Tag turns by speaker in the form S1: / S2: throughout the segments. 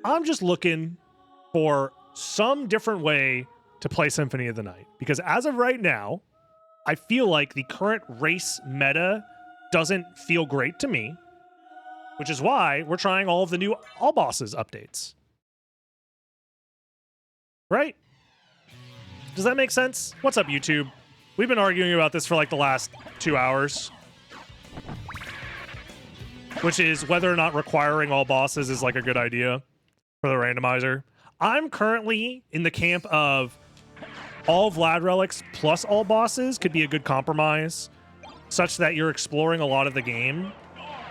S1: I'm just looking for some different way to play Symphony of the Night. Because as of right now, I feel like the current race meta doesn't feel great to me, which is why we're trying all of the new All Bosses updates. Right? Does that make sense? What's up, YouTube? We've been arguing about this for like the last 2 hours. Which is whether or not requiring all bosses is like a good idea for the randomizer. I'm currently in the camp of all Vlad relics plus all bosses could be a good compromise, such that you're exploring a lot of the game,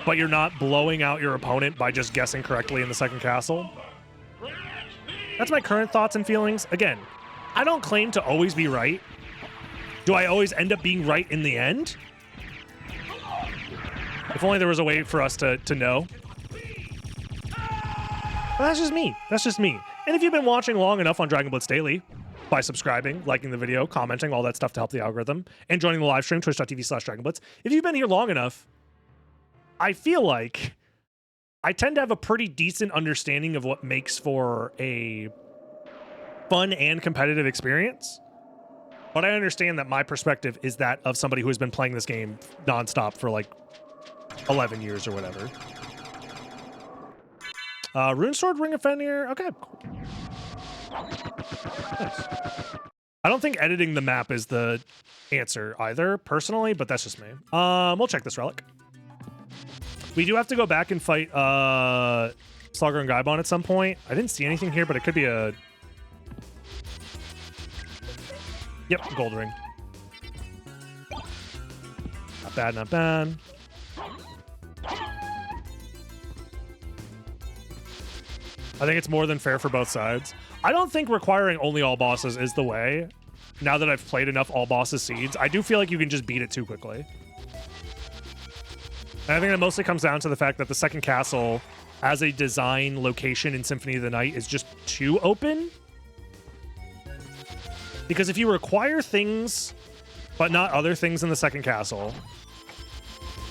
S1: but you're not blowing out your opponent by just guessing correctly in the second castle. That's my current thoughts and feelings. Again, I don't claim to always be right. Do I always end up being right in the end? If only there was a way for us to know. But that's just me. That's just me. And if you've been watching long enough on Dragon Blitz Daily, by subscribing, liking the video, commenting, all that stuff to help the algorithm, and joining the live stream, twitch.tv/DragonBlitz, if you've been here long enough, I feel like I tend to have a pretty decent understanding of what makes for a fun and competitive experience. But I understand that my perspective is that of somebody who has been playing this game nonstop for like 11 years or whatever. Rune Sword, Ring of Fenrir. Okay, cool. Nice. I don't think editing the map is the answer either, personally, but that's just me. We'll check this relic. We do have to go back and fight Slugger and Gaibon at some point. I didn't see anything here, but it could be a... Yep, gold ring. Not bad, not bad. I think it's more than fair for both sides. I don't think requiring only all bosses is the way. Now that I've played enough all bosses seeds, I do feel like you can just beat it too quickly. And I think that mostly comes down to the fact that the second castle as a design location in Symphony of the Night is just too open. Because if you require things, but not other things in the second castle,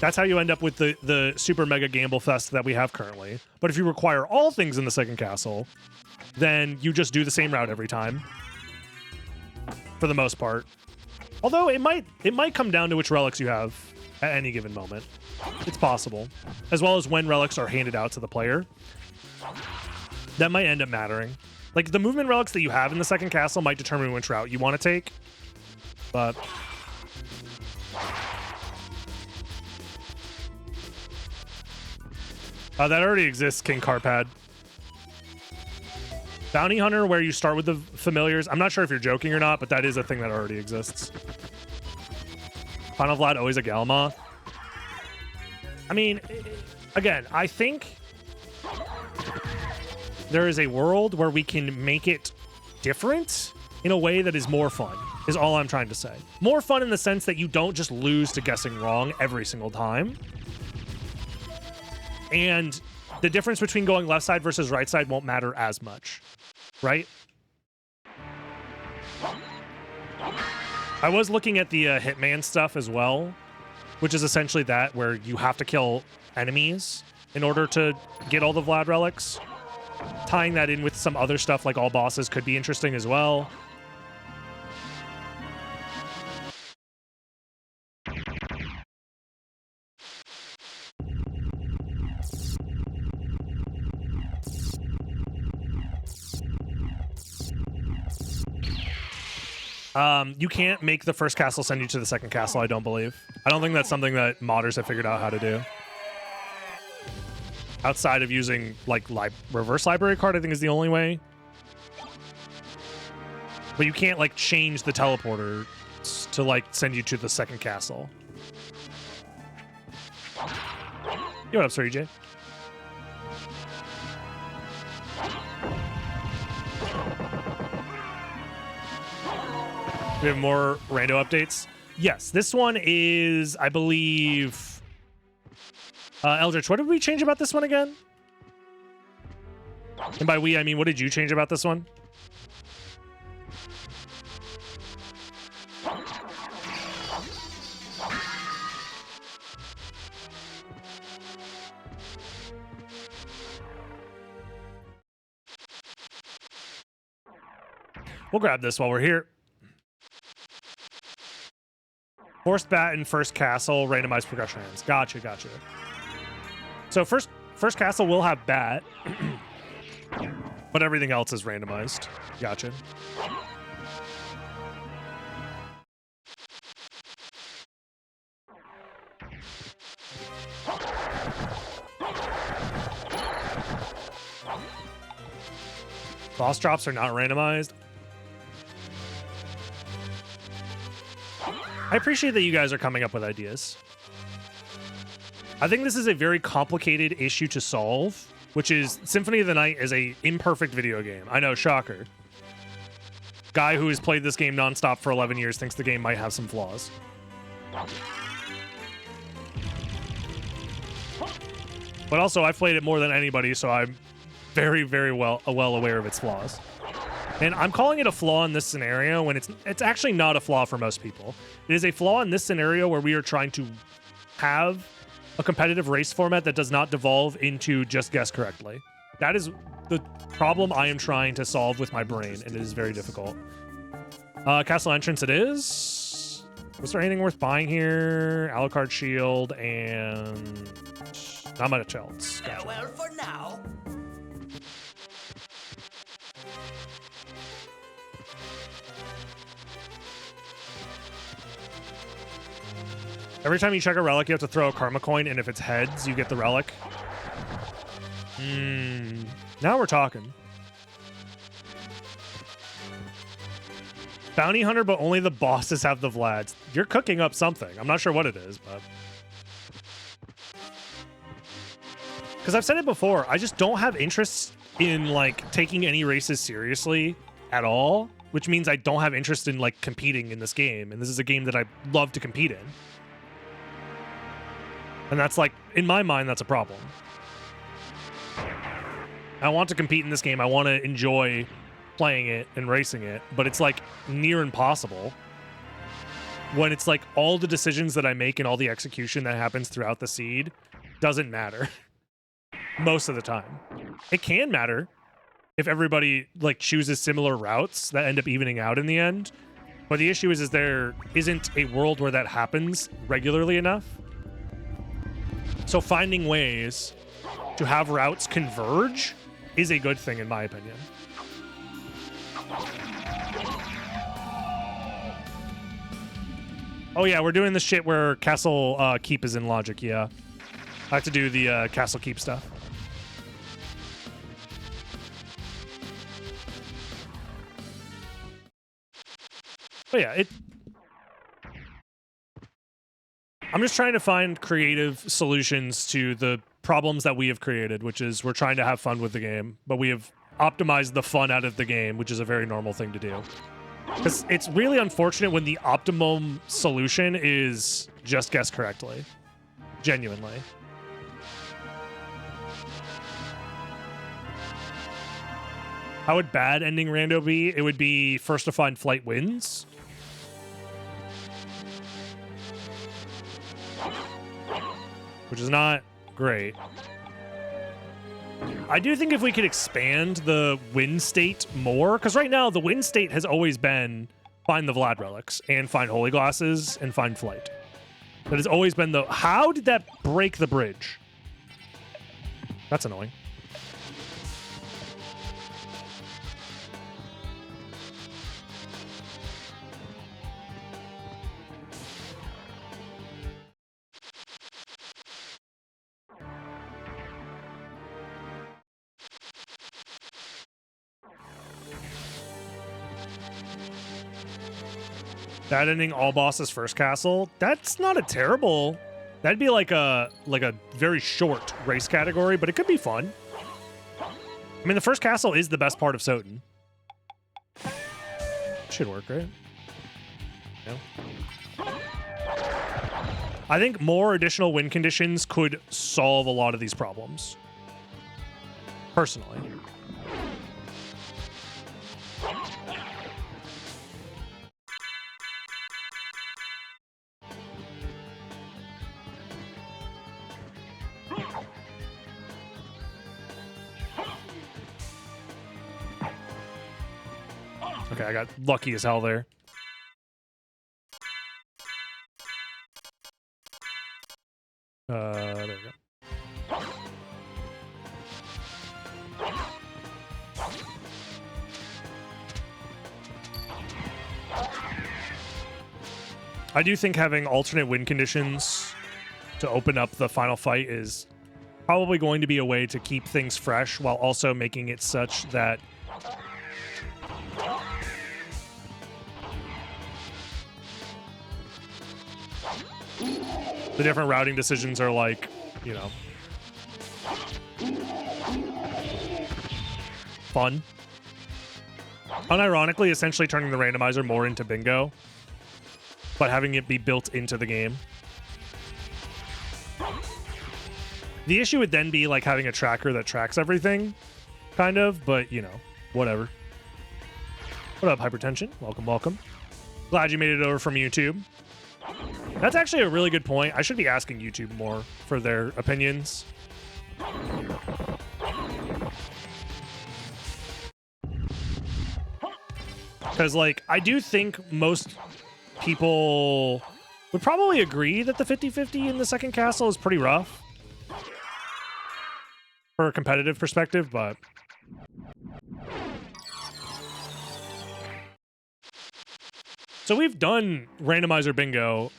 S1: that's how you end up with the super mega gamble fest that we have currently. But if you require all things in the second castle, then you just do the same route every time. For the most part. Although it might come down to which relics you have at any given moment. It's possible. As well as when relics are handed out to the player. That might end up mattering. Like, the movement relics that you have in the second castle might determine which route you want to take. But... that already exists, King Carpad. Bounty Hunter, where you start with the familiars. I'm not sure if you're joking or not, but that is a thing that already exists. Final Vlad, always a Galma. I mean, again, I think there is a world where we can make it different in a way that is more fun, is all I'm trying to say. More fun in the sense that you don't just lose to guessing wrong every single time. And the difference between going left side versus right side won't matter as much, right? I was looking at the Hitman stuff as well, which is essentially that, where you have to kill enemies in order to get all the Vlad relics. Tying that in with some other stuff like all bosses could be interesting as well. You can't make the first castle send you to the second castle, I don't believe. I don't think that's something that modders have figured out how to do. Outside of using, like, reverse library card, I think is the only way. But you can't, like, change the teleporter to, like, send you to the second castle. Yo, what up, Sir EJ? We have more rando updates. Yes, this one is, I believe... Eldritch, what did we change about this one again? And by we, I mean, what did you change about this one? We'll grab this while we're here. Forced bat in first castle, randomized progression hands. Gotcha, gotcha. So first castle will have bat, but everything else is randomized. Gotcha. Boss drops are not randomized. I appreciate that you guys are coming up with ideas. I think this is a very complicated issue to solve, which is Symphony of the Night is a imperfect video game. I know, shocker. Guy who has played this game nonstop for 11 years thinks the game might have some flaws. But also, I've played it more than anybody, so I'm very, very well aware of its flaws. And I'm calling it a flaw in this scenario when it's actually not a flaw for most people. It is a flaw in this scenario where we are trying to have a competitive race format that does not devolve into just guess correctly. That is the problem I am trying to solve with my brain, and it is very difficult. Castle entrance it is. Was there anything worth buying here? Alucard shield and not much else. Gotcha.
S2: Well, for now.
S1: Every time you check a relic, you have to throw a karma coin, and if it's heads, you get the relic. Now we're talking. Bounty hunter, but only the bosses have the Vlads. You're cooking up something. I'm not sure what it is, but... Because I've said it before, I just don't have interest in, like, taking any races seriously at all, which means I don't have interest in, like, competing in this game, and this is a game that I love to compete in. And that's like, in my mind, that's a problem. I want to compete in this game. I want to enjoy playing it and racing it, but it's like near impossible when it's like all the decisions that I make and all the execution that happens throughout the seed doesn't matter most of the time. It can matter if everybody like chooses similar routes that end up evening out in the end. But the issue is there isn't a world where that happens regularly enough. So finding ways to have routes converge is a good thing, in my opinion. Oh yeah, we're doing the shit where castle keep is in logic, yeah. I have to do the castle keep stuff. But yeah, I'm just trying to find creative solutions to the problems that we have created, which is we're trying to have fun with the game, but we have optimized the fun out of the game, which is a very normal thing to do. Because it's really unfortunate when the optimum solution is just guess correctly. Genuinely. How would bad ending Rando be? It would be first to find flight wins. Which is not great. I do think if we could expand the win state more, because right now the win state has always been find the Vlad relics and find holy glasses and find flight. That has always been the... How did that break the bridge? That's annoying. That ending all bosses first castle, that's not a terrible... That'd be like a very short race category, but it could be fun. I mean, the first castle is the best part of SotN. Should work, right? Yeah. I think more additional win conditions could solve a lot of these problems. Personally. Okay, I got lucky as hell there. There we go. I do think having alternate win conditions to open up the final fight is probably going to be a way to keep things fresh while also making it such that the different routing decisions are like, you know, fun. Unironically, essentially turning the randomizer more into bingo, but having it be built into the game. The issue would then be like having a tracker that tracks everything, kind of, but you know, whatever. What up, Hypertension? Welcome, welcome. Glad you made it over from YouTube. That's actually a really good point. I should be asking YouTube more for their opinions. Because, like, I do think most people would probably agree that the 50-50 in the second castle is pretty rough for a competitive perspective, but so we've done randomizer bingo.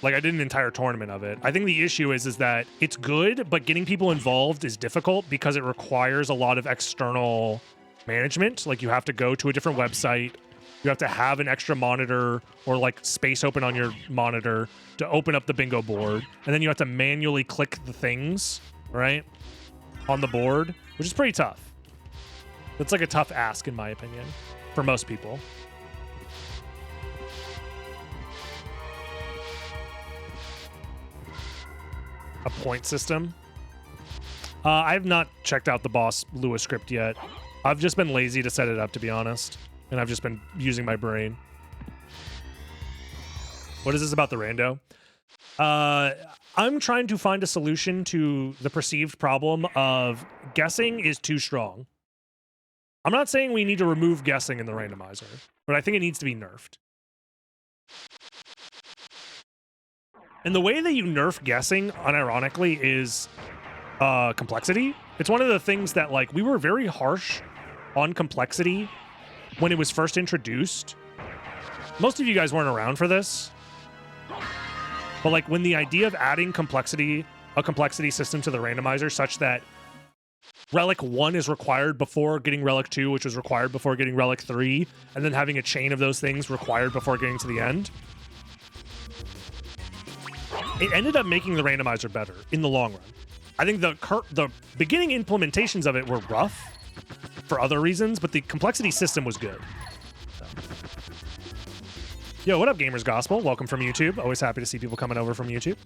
S1: Like, I did an entire tournament of it. I think the issue is that it's good, but getting people involved is difficult because it requires a lot of external management. Like, you have to go to a different website. You have to have an extra monitor or like space open on your monitor to open up the bingo board. And then you have to manually click the things, right, on the board, which is pretty tough. It's like a tough ask, in my opinion, for most people. A point system. I have not checked out the Boss Lewis script yet. I've just been lazy to set it up, to be honest. And I've just been using my brain. What is this about the rando? I'm trying to find a solution to the perceived problem of guessing is too strong. I'm not saying we need to remove guessing in the randomizer, but I think it needs to be nerfed. And the way that you nerf guessing, unironically, is complexity. It's one of the things that, like, we were very harsh on complexity when it was first introduced. Most of you guys weren't around for this. But, like, when the idea of adding complexity, a complexity system to the randomizer such that Relic 1 is required before getting Relic 2, which was required before getting Relic 3, and then having a chain of those things required before getting to the end, it ended up making the randomizer better in the long run. I think the beginning implementations of it were rough for other reasons, but the complexity system was good. So. Yo, what up, Gamers Gospel? Welcome from YouTube. Always happy to see people coming over from YouTube.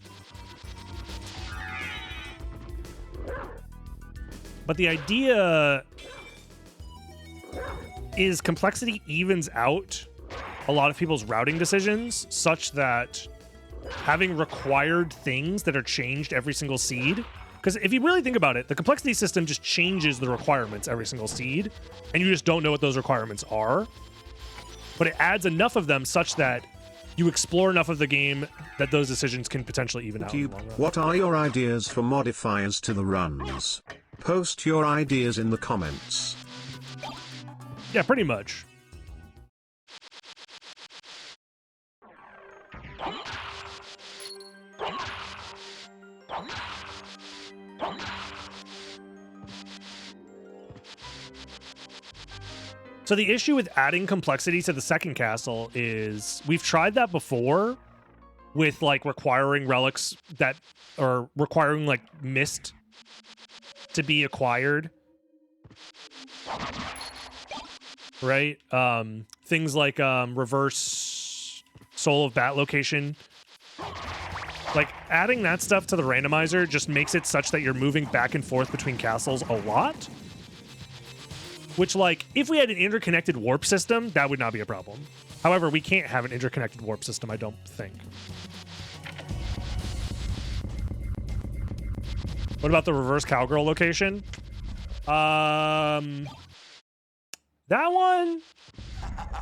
S1: But the idea is complexity evens out a lot of people's routing decisions such that having required things that are changed every single seed, because if you really think about it, the complexity system just changes the requirements every single seed, and you just don't know what those requirements are. But it adds enough of them such that you explore enough of the game that those decisions can potentially even out.
S2: What are your ideas for modifiers to the runs? Post your ideas in the comments.
S1: Yeah, pretty much. So the issue with adding complexity to the second castle is we've tried that before with like requiring relics that or requiring like mist to be acquired. Right? Things like reverse Soul of Bat location. Like adding that stuff to the randomizer just makes it such that you're moving back and forth between castles a lot. Which, like, if we had an interconnected warp system, that would not be a problem. However, we can't have an interconnected warp system, I don't think. What about the reverse cowgirl location? That one,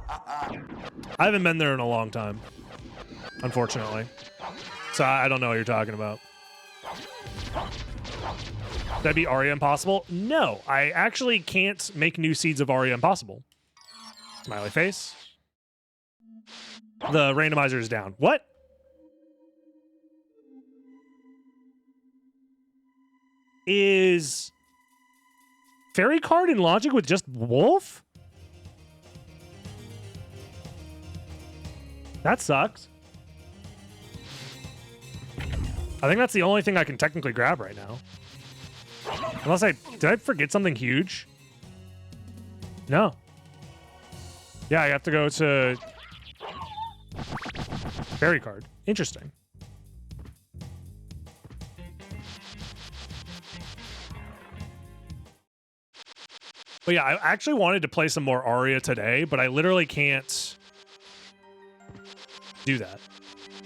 S1: I haven't been there in a long time, unfortunately. So I don't know what you're talking about. That'd be Aria Impossible? No, I actually can't make new seeds of Aria Impossible. Smiley face. The randomizer is down. What? Is Fairy card in Logic with just Wolf? That sucks. I think that's the only thing I can technically grab right now. Unless did I forget something huge? No. Yeah, I have to go to Fairy card. Interesting. But yeah, I actually wanted to play some more Aria today, but I literally can't do that.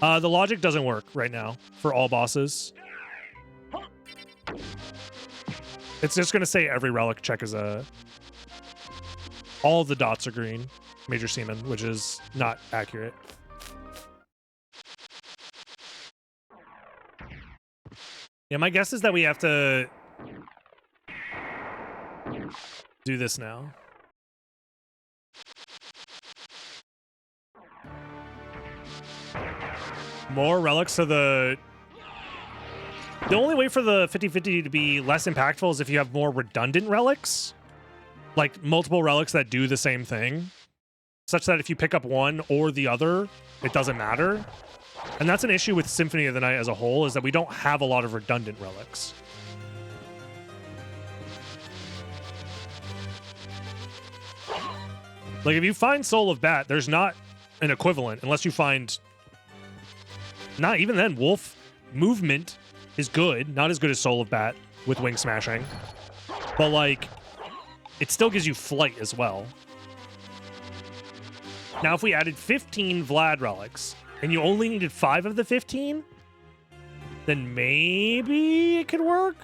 S1: The logic doesn't work right now for all bosses. It's just going to say every relic check is a... All of the dots are green. Major Seaman, which is not accurate. Yeah, my guess is that we have to do this now. More relics to the... The only way for the 50-50 to be less impactful is if you have more redundant relics. Like multiple relics that do the same thing. Such that if you pick up one or the other, it doesn't matter. And that's an issue with Symphony of the Night as a whole, is that we don't have a lot of redundant relics. Like if you find Soul of Bat, there's not an equivalent unless you find... Not even then, Wolf movement is good. Not as good as Soul of Bat with wing smashing. But like, it still gives you flight as well. Now, if we added 15 Vlad relics, and you only needed 5 of the 15, then maybe it could work?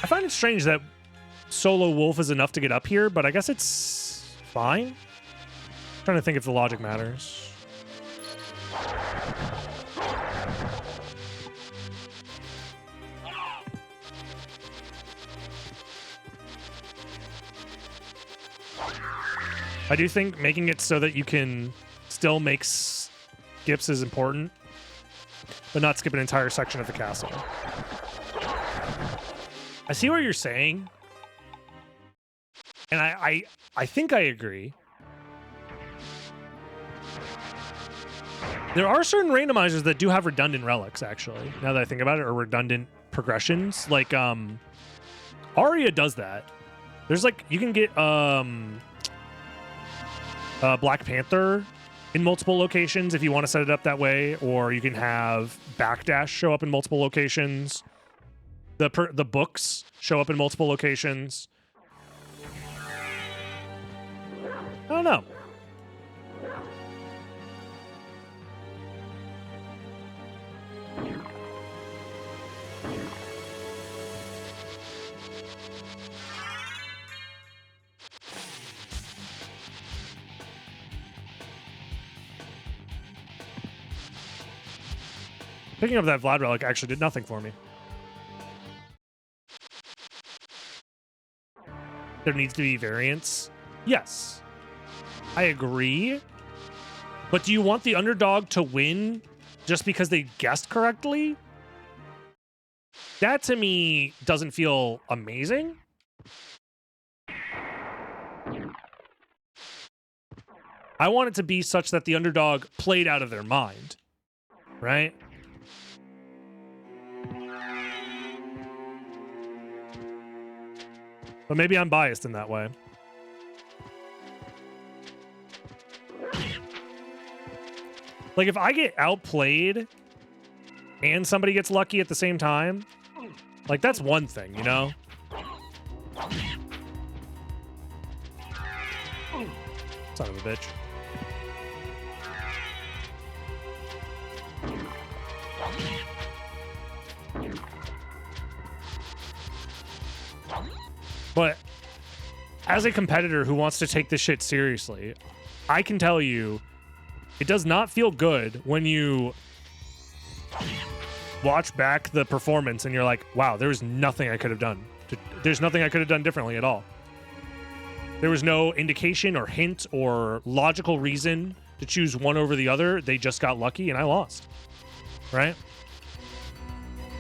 S1: I find it strange that solo Wolf is enough to get up here, but I guess it's fine. I'm trying to think if the logic matters. I do think making it so that you can still make skips is important, but not skip an entire section of the castle. I see what you're saying, and I think I agree. There are certain randomizers that do have redundant relics, actually, now that I think about it, or redundant progressions. Like, Aria does that. There's like, you can get Black Panther in multiple locations if you want to set it up that way, or you can have Backdash show up in multiple locations. The books show up in multiple locations. I don't know. Picking up that Vlad relic actually did nothing for me. There needs to be variance. Yes, I agree. But do you want the underdog to win just because they guessed correctly? That to me doesn't feel amazing. I want it to be such that the underdog played out of their mind, right? But maybe I'm biased in that way. Like, if I get outplayed and somebody gets lucky at the same time, like, that's one thing, you know? Son of a bitch. But as a competitor who wants to take this shit seriously, I can tell you it does not feel good when you watch back the performance and you're like, wow, there's nothing I could have done. There's nothing I could have done differently at all. There was no indication or hint or logical reason to choose one over the other. They just got lucky and I lost. Right?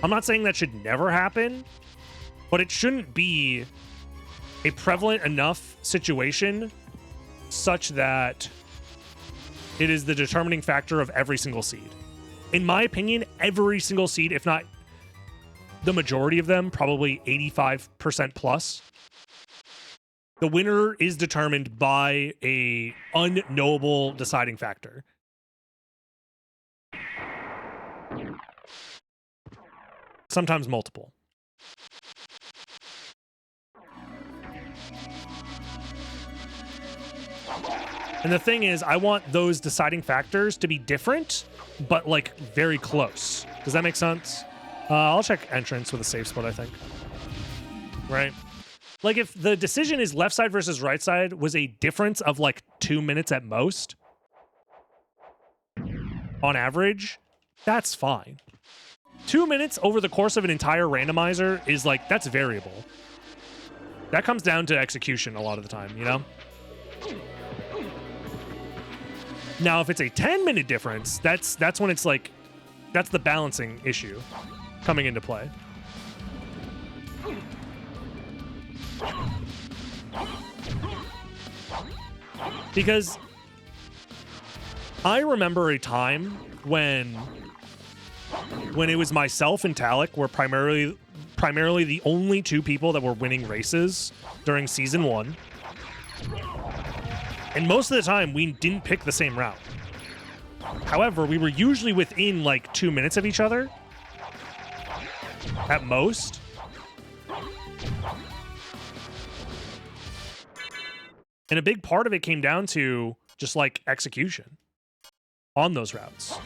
S1: I'm not saying that should never happen, but it shouldn't be a prevalent enough situation such that it is the determining factor of every single seed. In my opinion, every single seed, if not the majority of them, probably 85% plus, the winner is determined by a unknowable deciding factor. Sometimes multiple. And the thing is, I want those deciding factors to be different, but like very close. Does that make sense? I'll check entrance with a safe spot, I think. Right? Like if the decision is left side versus right side was a difference of like 2 minutes at most, on average, that's fine. 2 minutes over the course of an entire randomizer is like, that's variable. That comes down to execution a lot of the time, you know? Now, if it's a 10-minute difference, that's when it's like, that's the balancing issue coming into play. Because I remember a time when it was myself and Talik were primarily the only two people that were winning races during season 1. And most of the time, we didn't pick the same route. However, we were usually within like 2 minutes of each other. At most. And a big part of it came down to just like execution on those routes.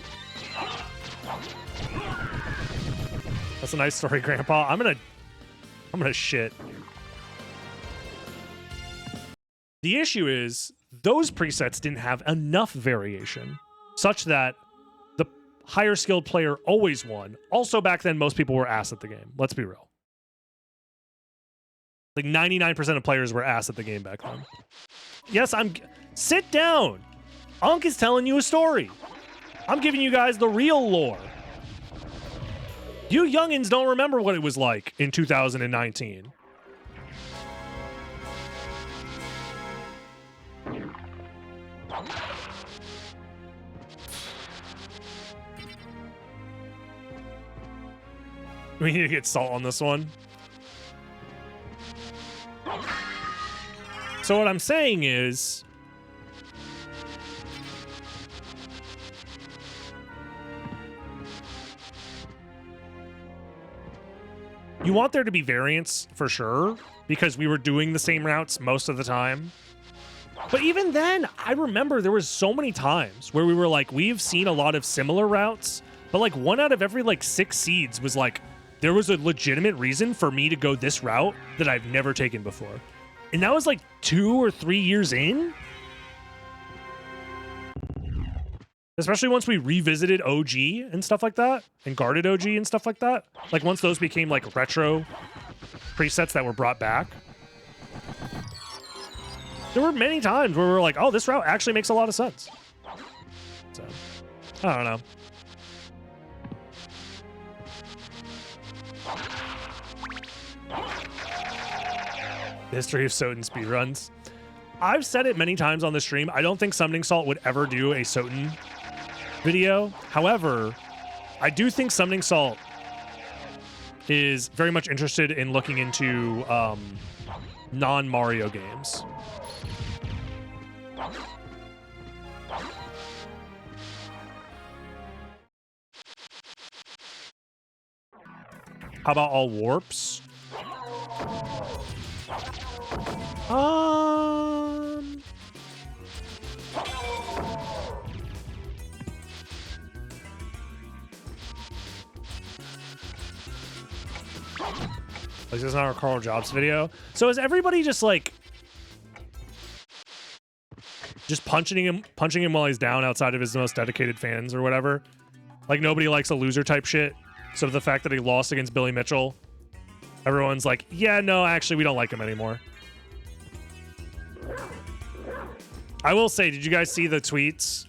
S1: That's a nice story, Grandpa. I'm gonna shit. The issue is those presets didn't have enough variation such that the higher skilled player always won. Also, back then, most people were ass at the game. Let's be real. Like 99% of players were ass at the game back then. Yes, sit down. Ankh is telling you a story. I'm giving you guys the real lore. You youngins don't remember what it was like in 2019. We need to get salt on this one. So what I'm saying is, you want there to be variance for sure, because we were doing the same routes most of the time. But even then, I remember there was so many times where we were like, we've seen a lot of similar routes, but like 1 out of every like 6 seeds was like, there was a legitimate reason for me to go this route that I've never taken before. And that was like 2 or 3 years in. Especially once we revisited OG and stuff like that, and guarded OG and stuff like that. Like once those became like retro presets that were brought back. There were many times where we were like, oh, this route actually makes a lot of sense. So, I don't know. History of SotN speedruns. I've said it many times on the stream. I don't think Summoning Salt would ever do a SotN video. However, I do think Summoning Salt is very much interested in looking into non-Mario games. How about all warps? Like, this is not a Carl Jobs video. So is everybody just like punching him while he's down outside of his most dedicated fans or whatever? Like, nobody likes a loser type shit. So the fact that he lost against Billy Mitchell, everyone's like, yeah, no, actually, we don't like him anymore. I will say, did you guys see the tweets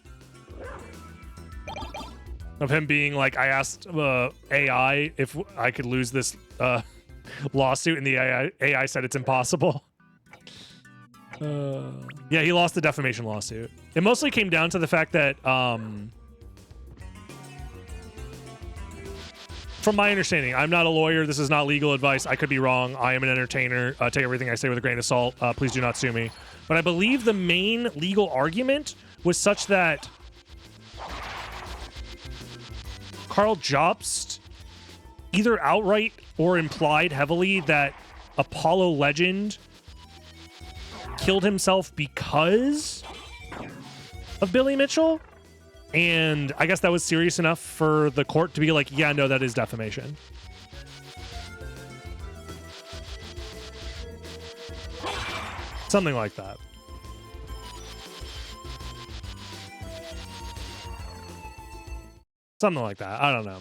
S1: of him being like, I asked AI if I could lose this lawsuit, and the AI said it's impossible? Yeah, he lost the defamation lawsuit. It mostly came down to the fact that, from my understanding, I'm not a lawyer. This is not legal advice. I could be wrong. I am an entertainer. Take everything I say with a grain of salt. Please do not sue me. But I believe the main legal argument was such that Carl Jobst either outright or implied heavily that Apollo Legend killed himself because of Billy Mitchell. And I guess that was serious enough for the court to be like, yeah, no, that is defamation. Something like that. Something like that. I don't know.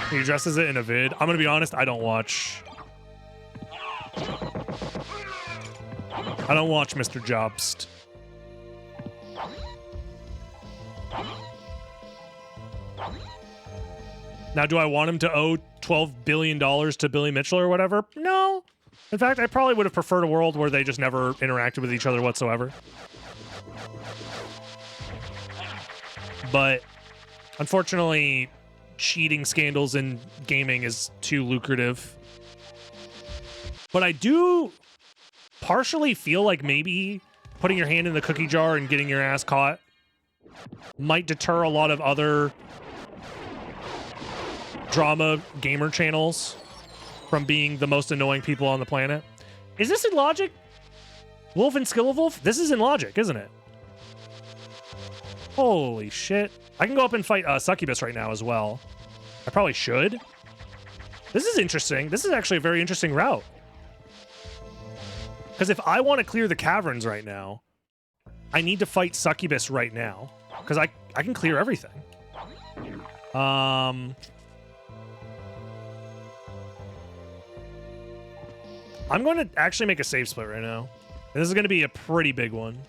S1: He addresses it in a vid. I'm gonna be honest, I don't watch Mr. Jobst. Now, do I want him to owe $12 billion to Billy Mitchell or whatever? No. In fact, I probably would have preferred a world where they just never interacted with each other whatsoever. But unfortunately, cheating scandals in gaming is too lucrative. But I do partially feel like maybe putting your hand in the cookie jar and getting your ass caught might deter a lot of other drama gamer channels from being the most annoying people on the planet. Is this in logic? Wolf and Skillawolf? This is in logic, isn't it? Holy shit. I can go up and fight Succubus right now as well. I probably should. This is interesting. This is actually a very interesting route. Because if I want to clear the caverns right now, I need to fight Succubus right now. Because I can clear everything. I'm going to actually make a save split right now. And this is going to be a pretty big one.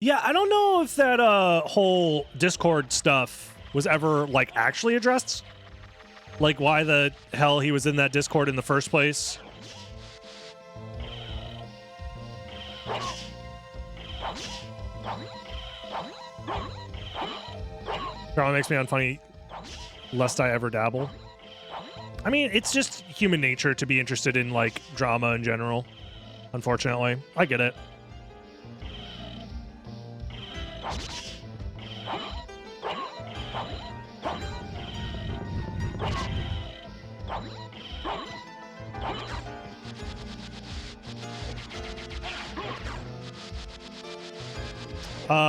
S1: Yeah, I don't know if that whole Discord stuff was ever, like, actually addressed. Like, why the hell he was in that Discord in the first place. Probably makes me unfunny lest I ever dabble. I mean, it's just human nature to be interested in, like, drama in general. Unfortunately. I get it.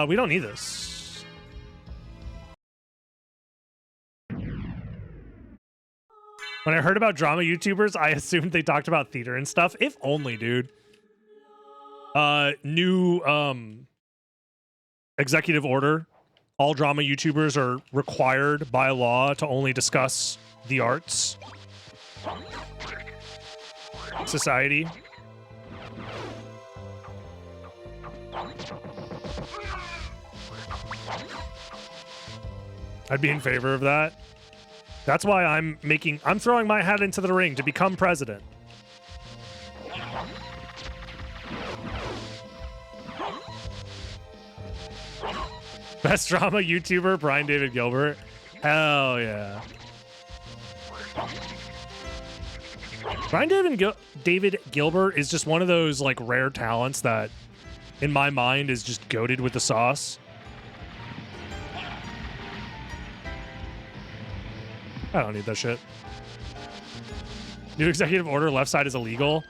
S1: We don't need this. When I heard about drama YouTubers, I assumed they talked about theater and stuff. If only, dude. New executive order. All drama YouTubers are required by law to only discuss the arts. Society. I'd be in favor of that. That's why I'm throwing my hat into the ring to become president. Best drama YouTuber, Brian David Gilbert. Hell yeah. Brian David Gilbert is just one of those like rare talents that in my mind is just goated with the sauce. I don't need that shit. New executive order, left side is illegal.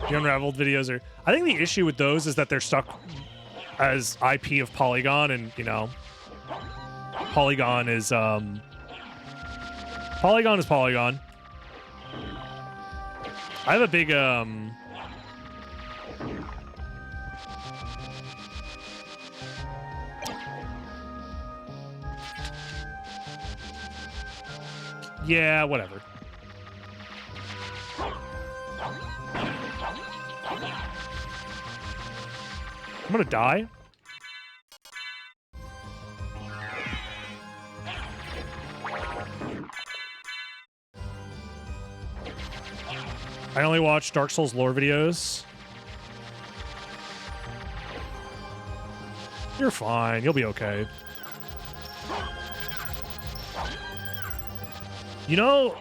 S1: The unraveled videos are... I think the issue with those is that they're stuck as IP of Polygon, and, you know, Polygon is Polygon. I have a big, yeah, whatever. I'm gonna die. I only watch Dark Souls lore videos. You're fine. You'll be okay. You know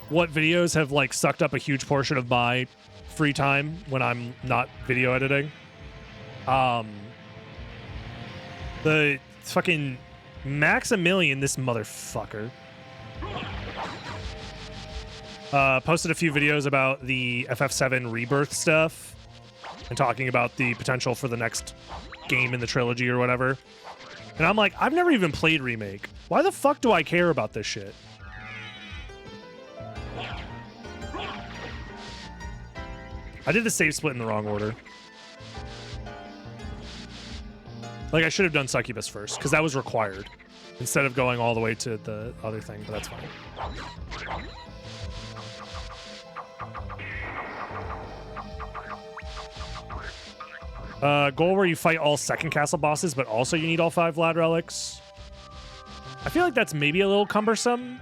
S1: what videos have, like, sucked up a huge portion of my free time when I'm not video editing? The fucking Maximilian, this motherfucker, posted a few videos about the FF7 Rebirth stuff and talking about the potential for the next game in the trilogy or whatever. And I'm like, I've never even played Remake. Why the fuck do I care about this shit? I did the save split in the wrong order. Like, I should have done Succubus first, because that was required, instead of going all the way to the other thing, but that's fine. Goal where you fight all second castle bosses, but also you need all 5 Vlad relics. I feel like that's maybe a little cumbersome,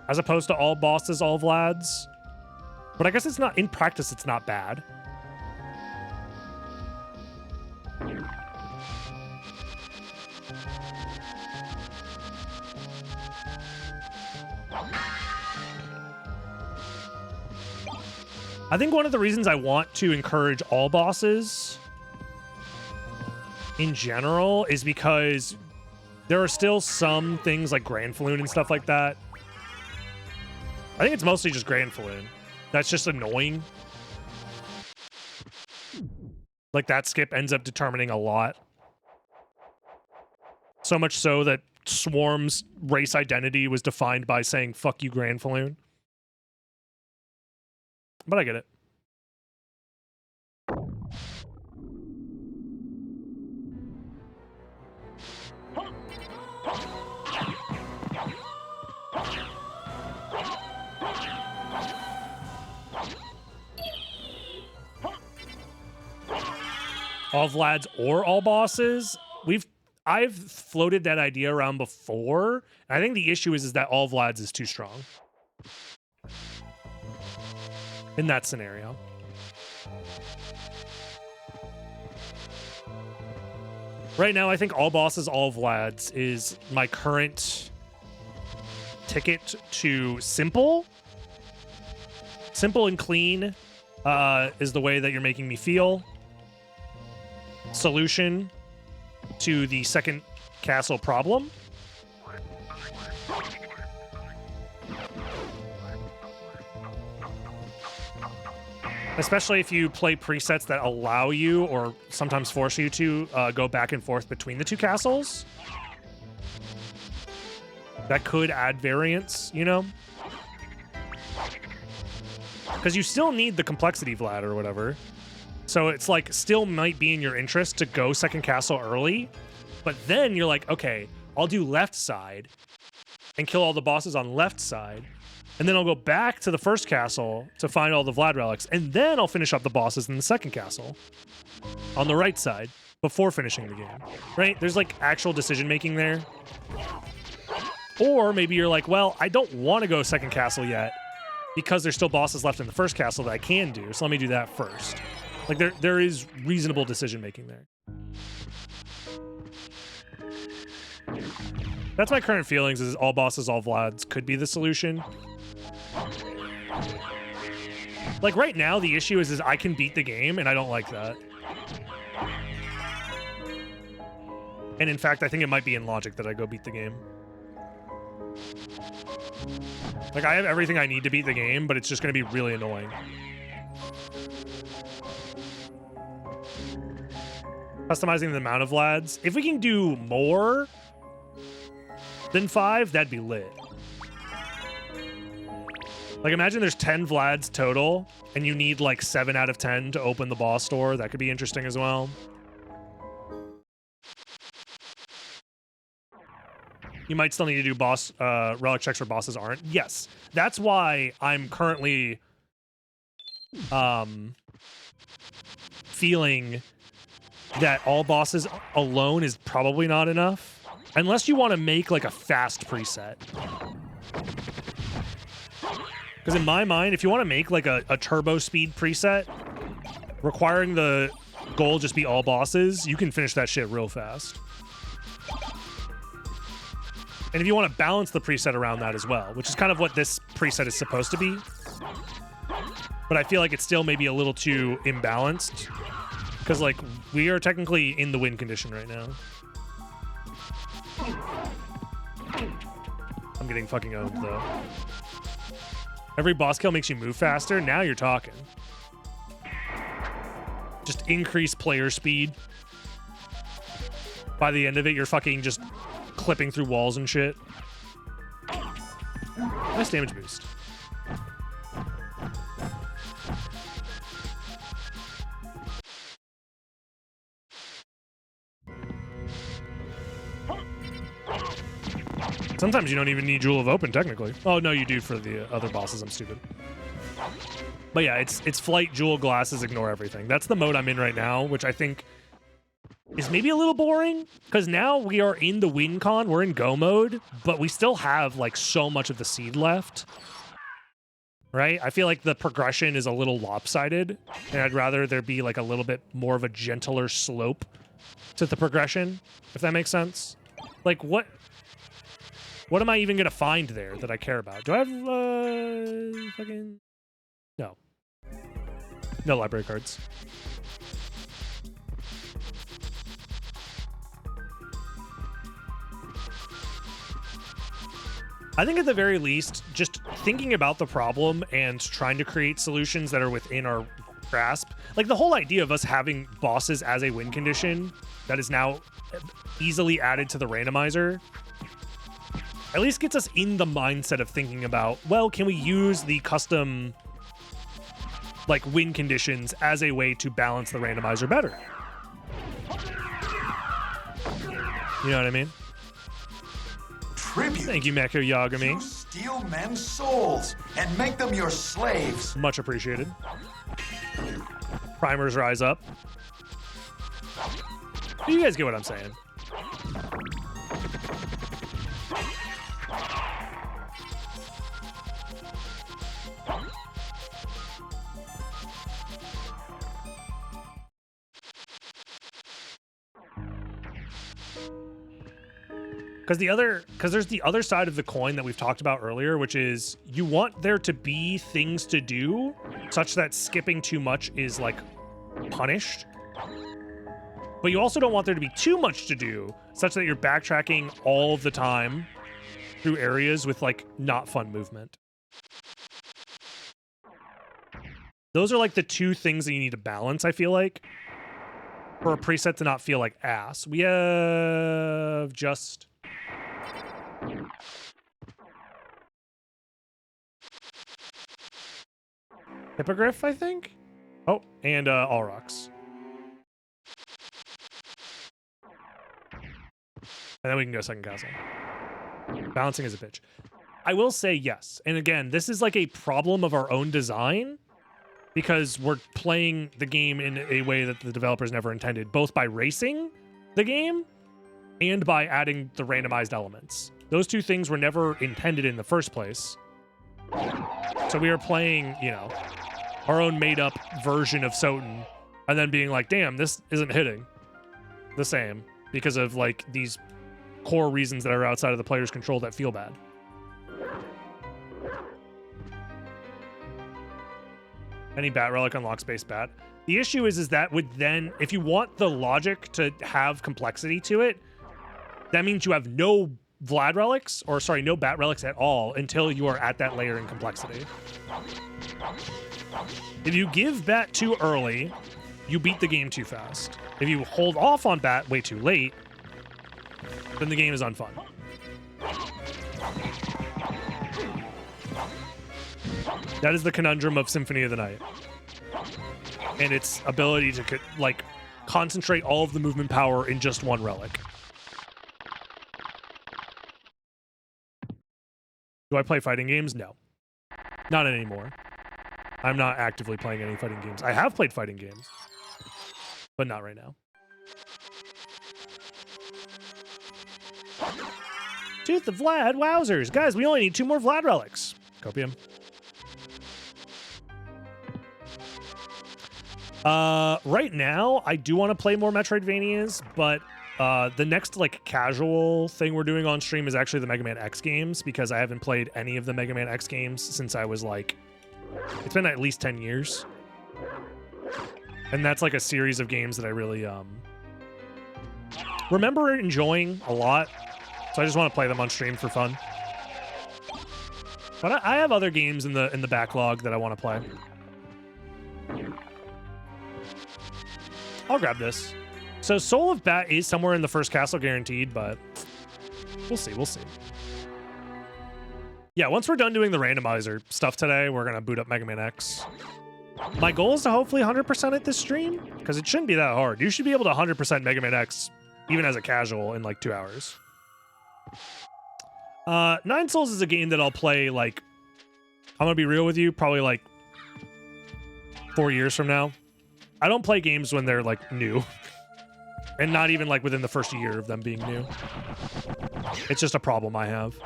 S1: as opposed to all bosses, all Vlads. But I guess it's not, in practice, it's not bad. I think one of the reasons I want to encourage all bosses in general is because there are still some things like Grand Falloon and stuff like that. I think it's mostly just Grand Falloon. That's just annoying. Like, that skip ends up determining a lot. So much so that Swarm's race identity was defined by saying, fuck you, Grand Falloon. But I get it. All Vlads or all bosses? I've floated that idea around before. And I think the issue is that all Vlads is too strong in that scenario. Right now, I think all bosses, all Vlads is my current ticket to simple. Simple and clean is the way that you're making me feel. Solution to the second castle problem. Especially if you play presets that allow you, or sometimes force you to, go back and forth between the two castles. That could add variance, you know? Because you still need the complexity Vlad or whatever. So it's like, still might be in your interest to go second castle early. But then you're like, okay, I'll do left side and kill all the bosses on left side. And then I'll go back to the first castle to find all the Vlad relics. And then I'll finish up the bosses in the second castle on the right side before finishing the game, right? There's like actual decision making there. Or maybe you're like, well, I don't want to go second castle yet because there's still bosses left in the first castle that I can do. So let me do that first. Like, there is reasonable decision making there. That's my current feelings, is all bosses, all Vlads could be the solution. Like right now, the issue is I can beat the game, and I don't like that. And in fact, I think it might be in logic that I go beat the game. Like, I have everything I need to beat the game, but it's just going to be really annoying. Customizing the amount of Vlads. If we can do more than 5, that'd be lit. Like, imagine there's 10 Vlads total, and you need, like, 7 out of 10 to open the boss door. That could be interesting as well. You might still need to do boss relic checks where bosses aren't. Yes, that's why I'm currently feeling that all bosses alone is probably not enough, unless you want to make like a fast preset. Because in my mind, if you want to make like a turbo speed preset requiring the goal just be all bosses, you can finish that shit real fast. And if you want to balance the preset around that as well, which is kind of what this preset is supposed to be. But I feel like it's still maybe a little too imbalanced. Because, like, we are technically in the win condition right now. I'm getting fucking owned, though. Every boss kill makes you move faster. Now you're talking. Just increase player speed. By the end of it, you're fucking just clipping through walls and shit. Nice damage boost. Sometimes you don't even need Jewel of Open, technically. Oh, no, you do for the other bosses. I'm stupid. But yeah, it's Flight, Jewel, Glasses, Ignore Everything. That's the mode I'm in right now, which I think is maybe a little boring, because now we are in the win con, we're in go mode, but we still have like so much of the seed left, right? I feel like the progression is a little lopsided, and I'd rather there be like a little bit more of a gentler slope to the progression, if that makes sense. Like what am I even gonna find there that I care about? Do I have fucking no library cards? I think at the very least, just thinking about the problem and trying to create solutions that are within our grasp. Like the whole idea of us having bosses as a win condition that is now easily added to the randomizer at least gets us in the mindset of thinking about, well, can we use the custom like win conditions as a way to balance the randomizer better? You know what I mean?
S3: Tribute.
S1: Thank you, Meko Yagami.
S3: You steal men's souls and make them your slaves.
S1: Much appreciated. Primers rise up. You guys get what I'm saying. Because there's the other side of the coin that we've talked about earlier, which is you want there to be things to do such that skipping too much is like punished. But you also don't want there to be too much to do such that you're backtracking all of the time through areas with like not fun movement. Those are like the two things that you need to balance, I feel like, for a preset to not feel like ass. We have just Hippogriff, I think? Oh, and All Rocks. And then we can go second castle. Balancing is a bitch. I will say yes. And again, this is like a problem of our own design because we're playing the game in a way that the developers never intended, both by racing the game and by adding the randomized elements. Those two things were never intended in the first place. So we are playing, you know, our own made-up version of SotN and then being like, damn, this isn't hitting the same because of, like, these core reasons that are outside of the player's control that feel bad. Any bat relic unlocks base bat. The issue is that would then, if you want the logic to have complexity to it, that means you have no Vlad relics, or sorry, no bat relics at all until you are at that layer in complexity. If you give bat too early, you beat the game too fast. If you hold off on bat way too late, then the game is unfun. That is the conundrum of Symphony of the Night. And its ability to, like, concentrate all of the movement power in just one relic. Do I play fighting games? No. Not anymore. I'm not actively playing any fighting games. I have played fighting games, but not right now. Tooth of Vlad, wowzers. Guys, we only need 2 more Vlad relics. Copium. Right now, I do want to play more Metroidvanias, but the next like casual thing we're doing on stream is actually the Mega Man X games, because I haven't played any of the Mega Man X games since I was like, it's been at least 10 years. And that's like a series of games that I really remember enjoying a lot. So I just want to play them on stream for fun. But I have other games in the backlog that I want to play. I'll grab this. So Soul of Bat is somewhere in the first castle guaranteed, but we'll see, we'll see. Yeah, once we're done doing the randomizer stuff today, we're going to boot up Mega Man X. My goal is to hopefully 100% it this stream, because it shouldn't be that hard. You should be able to 100% Mega Man X, even as a casual, in like 2 hours. Nine Souls is a game that I'll play, like, I'm going to be real with you, probably like 4 years from now. I don't play games when they're like new. And not even like within the first year of them being new. It's just a problem I have.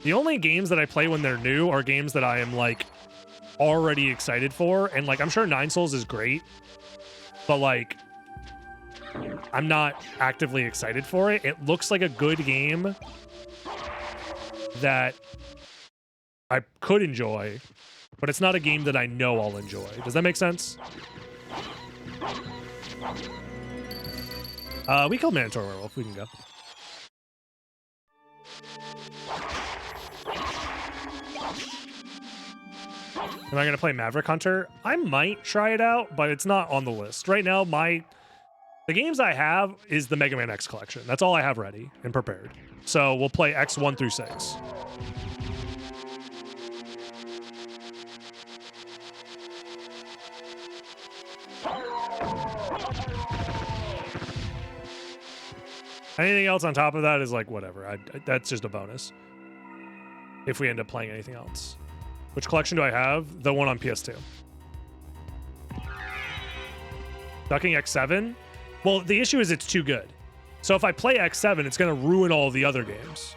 S1: The only games that I play when they're new are games that I am like already excited for. And like, I'm sure Nine Souls is great, but like, I'm not actively excited for it. It looks like a good game that I could enjoy, but it's not a game that I know I'll enjoy. Does that make sense? We killed Mandatory Werewolf. We can go. Am I going to play Maverick Hunter? I might try it out, but it's not on the list. Right now, the games I have is the Mega Man X collection. That's all I have ready and prepared. So we'll play X 1 through 6. Anything else on top of that is like whatever. That's just a bonus. If we end up playing anything else. Which collection do I have? The one on PS2. Ducking X7? Well, the issue is it's too good. So if I play X7, it's going to ruin all the other games.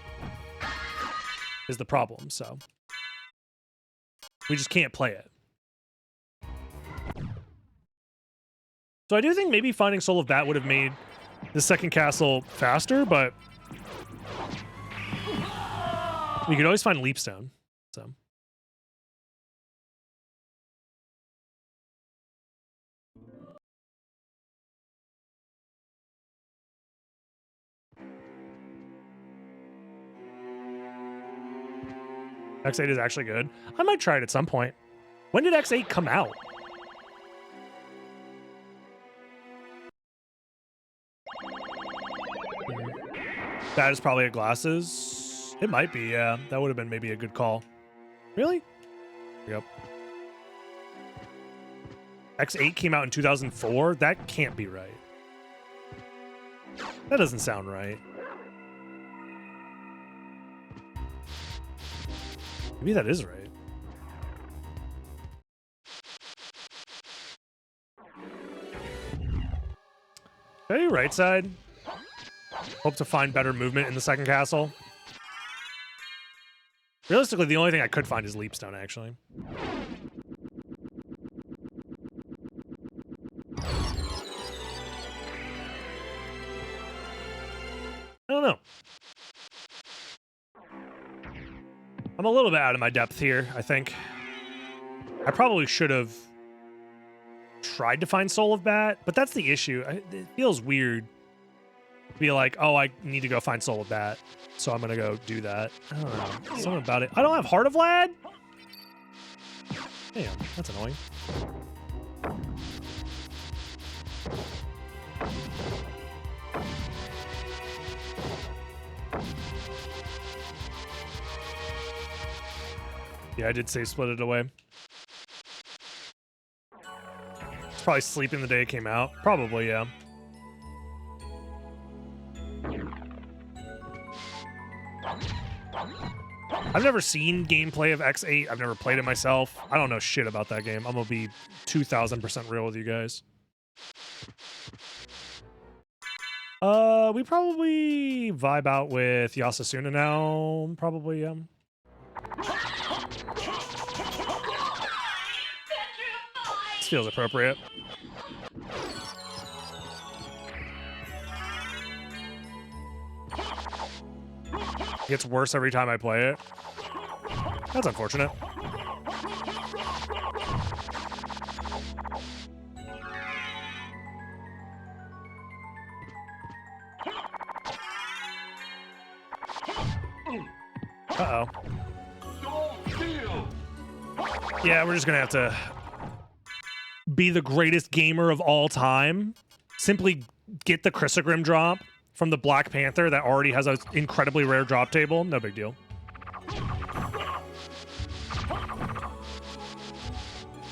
S1: Is the problem, so. We just can't play it. So I do think maybe finding Soul of Bat would have made the second castle faster, but we could always find Leapstone, so. X8 is actually good. I might try it at some point. When did X8 come out? That is probably a glasses. It might be, yeah. That would have been maybe a good call. Really? Yep. X8 came out in 2004? That can't be right. That doesn't sound right. Maybe that is right. Okay, right side. Hope to find better movement in the second castle. Realistically, the only thing I could find is Leapstone, actually. I don't know. I'm a little bit out of my depth here, I think. I probably should have tried to find Soul of Bat, but that's the issue. It feels weird to be like, oh, I need to go find Soul of Bat, so I'm gonna go do that. I don't know. Something about it. I don't have Heart of Vlad? Damn, that's annoying. Yeah, I did say split it away. It's probably sleeping the day it came out. Probably, yeah. I've never seen gameplay of X8. I've never played it myself. I don't know shit about that game. I'm gonna be 2,000% real with you guys. We probably vibe out with Yasasuna now. Probably, yeah. This feels appropriate. It gets worse every time I play it. That's unfortunate. Uh-oh. Yeah, we're just gonna have to be the greatest gamer of all time. Simply get the Chrysogrim drop from the Black Panther that already has an incredibly rare drop table. No big deal.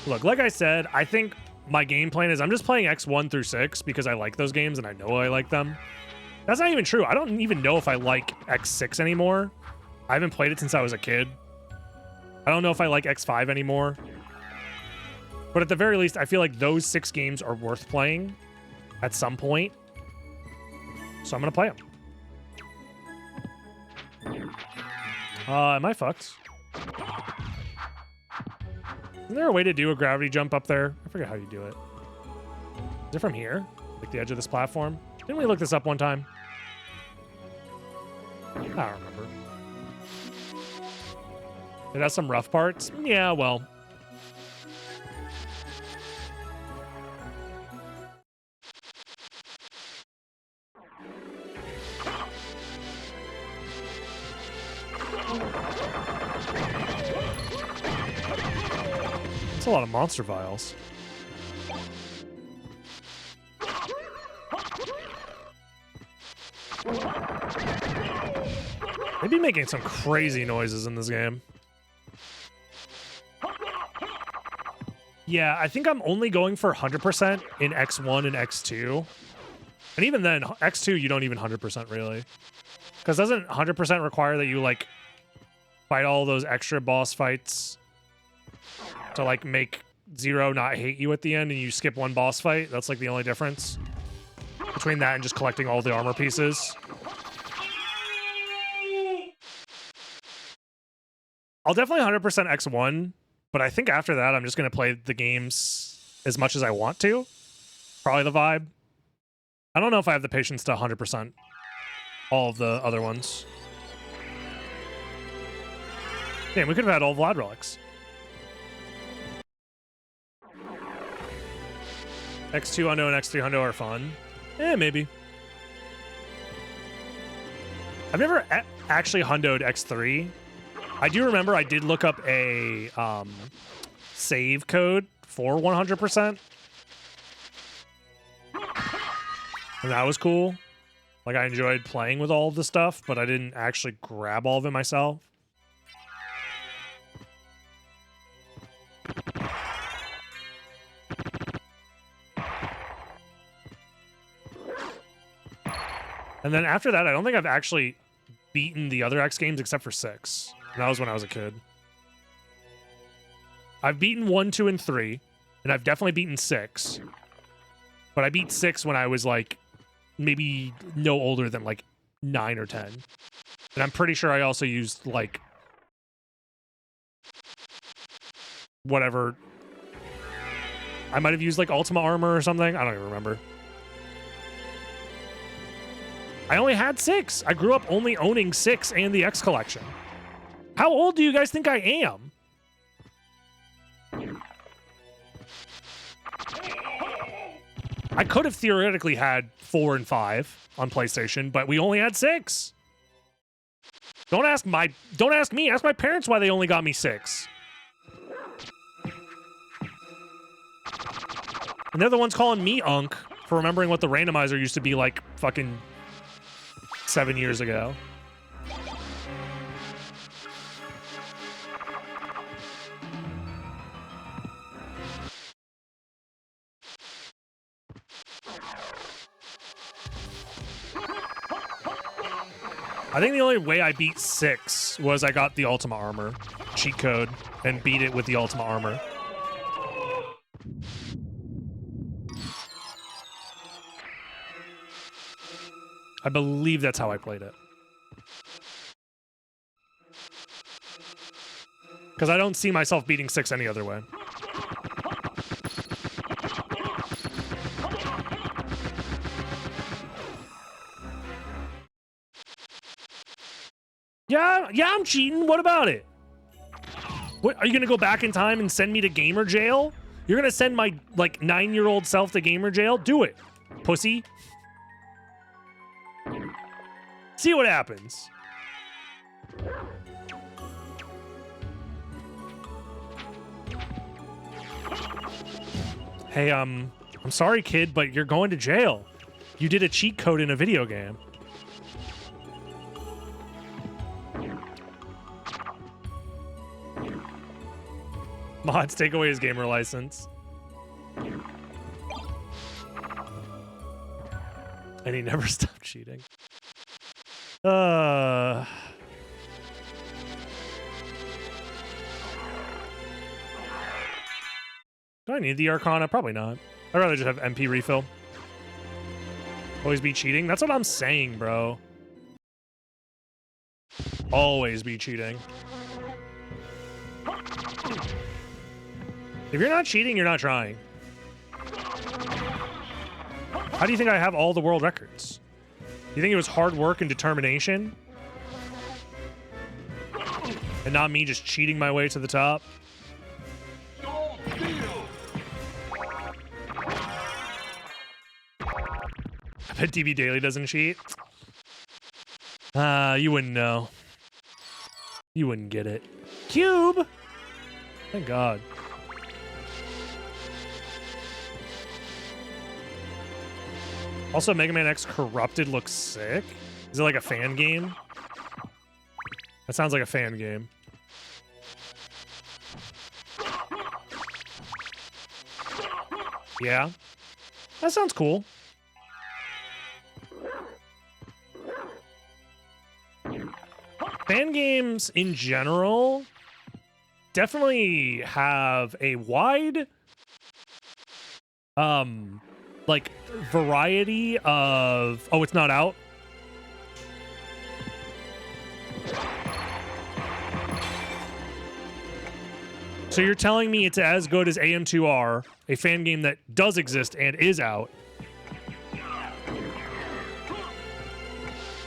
S1: Look, like I said, I think my game plan is I'm just playing X1 through 6 because I like those games and I know I like them. That's not even true. I don't even know if I like X6 anymore. I haven't played it since I was a kid. I don't know if I like X5 anymore. But at the very least, I feel like those 6 games are worth playing at some point. So I'm going to play them. Am I fucked? Isn't there a way to do a gravity jump up there? I forget how you do it. Is it from here? Like the edge of this platform? Didn't we look this up one time? I don't remember. It has some rough parts? Yeah, well. That's a lot of monster vials. They'd be making some crazy noises in this game. Yeah, I think I'm only going for 100% in X1 and X2. And even then, X2, you don't even 100% really. Because doesn't 100% require that you, like, fight all those extra boss fights to, like, make Zero not hate you at the end and you skip one boss fight? That's, like, the only difference between that and just collecting all the armor pieces. I'll definitely 100% X1, but I think after that, I'm just going to play the games as much as I want to. Probably the vibe. I don't know if I have the patience to 100% all of the other ones. Damn, we could have had all Vlad relics. X2 hundo and X3 hundo are fun. Maybe. I've never actually hundoed X3. I do remember I did look up a save code for 100%. And that was cool. Like, I enjoyed playing with all of the stuff, but I didn't actually grab all of it myself. And then after that, I don't think I've actually beaten the other X games except for 6. And that was when I was a kid. I've beaten 1, 2, and 3, and I've definitely beaten 6. But I beat 6 when I was, like, maybe no older than, like, 9 or 10. And I'm pretty sure I also used, like, whatever. I might have used, like, Ultima Armor or something. I don't even remember. I only had 6. I grew up only owning 6 and the X collection. How old do you guys think I am? I could have theoretically had 4 and 5 on PlayStation, but we only had 6. Don't ask me. Ask my parents why they only got me 6. And they're the ones calling me Unk for remembering what the randomizer used to be like fucking 7 years ago. I think the only way I beat 6 was I got the Ultima Armor cheat code and beat it with the Ultima Armor. I believe that's how I played it. Because I don't see myself beating 6 any other way. Yeah, I'm cheating. What about it? What, are you gonna go back in time and send me to gamer jail? You're gonna send my, like, 9-year-old self to gamer jail? Do it, pussy. See what happens. Hey, I'm sorry, kid, but you're going to jail. You did a cheat code in a video game. Mods, take away his gamer license. And he never stopped cheating. Do I need the Arcana? Probably not. I'd rather just have MP refill. Always be cheating? That's what I'm saying, bro. Always be cheating. If you're not cheating, you're not trying. How do you think I have all the world records? You think it was hard work and determination? And not me just cheating my way to the top? I bet DB Daily doesn't cheat. You wouldn't know. You wouldn't get it. Cube! Thank God. Also, Mega Man X Corrupted looks sick. Is it like a fan game? That sounds like a fan game. Yeah. That sounds cool. Fan games in general definitely have a wide like variety of... Oh, it's not out? So you're telling me it's as good as AM2R, a fan game that does exist and is out,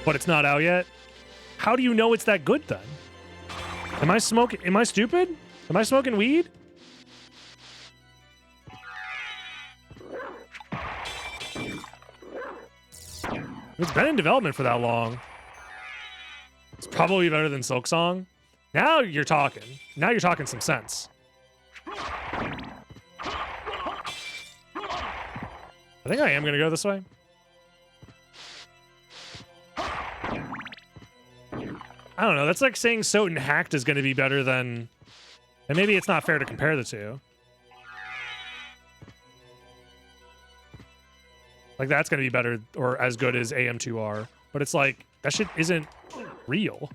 S1: but it's not out yet? How do you know it's that good then? Am I smoking? Am I stupid? Am I smoking weed? It's been in development for that long. It's probably better than Silksong. Now you're talking. Now you're talking some sense. I think I am going to go this way. I don't know. That's like saying SotN Hacked is going to be better than... And maybe it's not fair to compare the two. Like, that's going to be better or as good as AM2R. But it's like, that shit isn't real.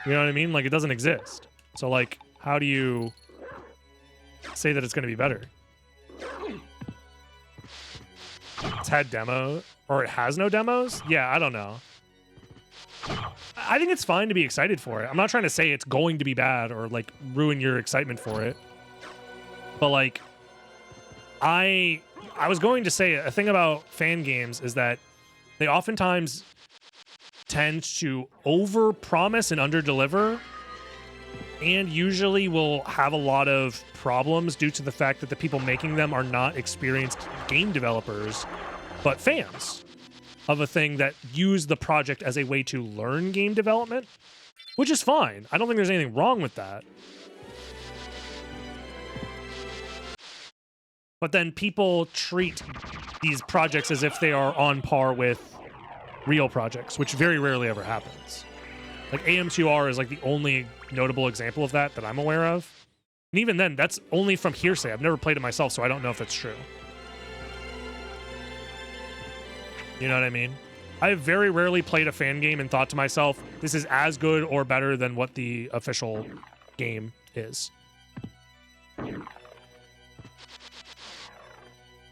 S1: You know what I mean? Like, it doesn't exist. So, like, how do you say that it's going to be better? It's had demo, or it has no demos? Yeah, I don't know. I think it's fine to be excited for it. I'm not trying to say it's going to be bad or, like, ruin your excitement for it. But, like, I was going to say a thing about fan games is that they oftentimes tend to over-promise and under-deliver, and usually will have a lot of problems due to the fact that the people making them are not experienced game developers but fans of a thing that use the project as a way to learn game development, which is fine. I don't think there's anything wrong with that. But then people treat these projects as if they are on par with real projects, which very rarely ever happens. Like AM2R is like the only notable example of that I'm aware of. And even then, that's only from hearsay. I've never played it myself, so I don't know if it's true. You know what I mean? I have very rarely played a fan game and thought to myself, this is as good or better than what the official game is.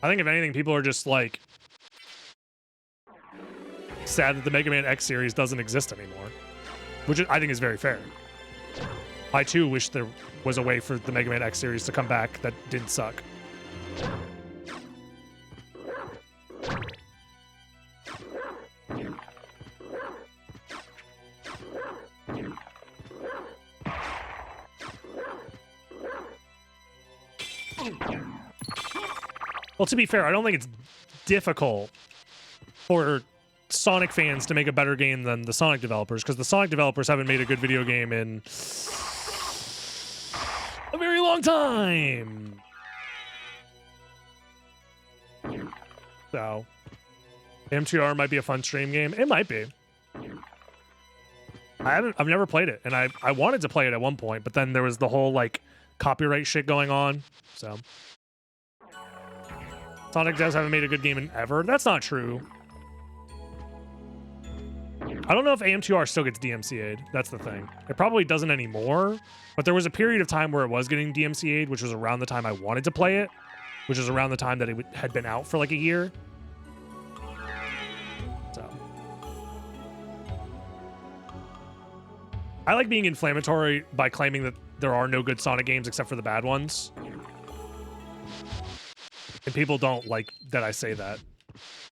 S1: I think if anything, people are just like sad that the Mega Man X series doesn't exist anymore, which I think is very fair. I too wish there was a way for the Mega Man X series to come back that didn't suck. Well, to be fair, I don't think it's difficult for Sonic fans to make a better game than the Sonic developers, because the Sonic developers haven't made a good video game in a very long time. So, M2R might be a fun stream game. It might be. I've never played it, and I wanted to play it at one point, but then there was the whole like copyright shit going on. So, Sonic devs haven't made a good game in ever. That's not true. I don't know if AM2R still gets DMCA'd. That's the thing. It probably doesn't anymore, but there was a period of time where it was getting DMCA'd, which was around the time I wanted to play it, which was around the time that it had been out for like a year. So, I like being inflammatory by claiming that there are no good Sonic games except for the bad ones. And people don't like that I say that.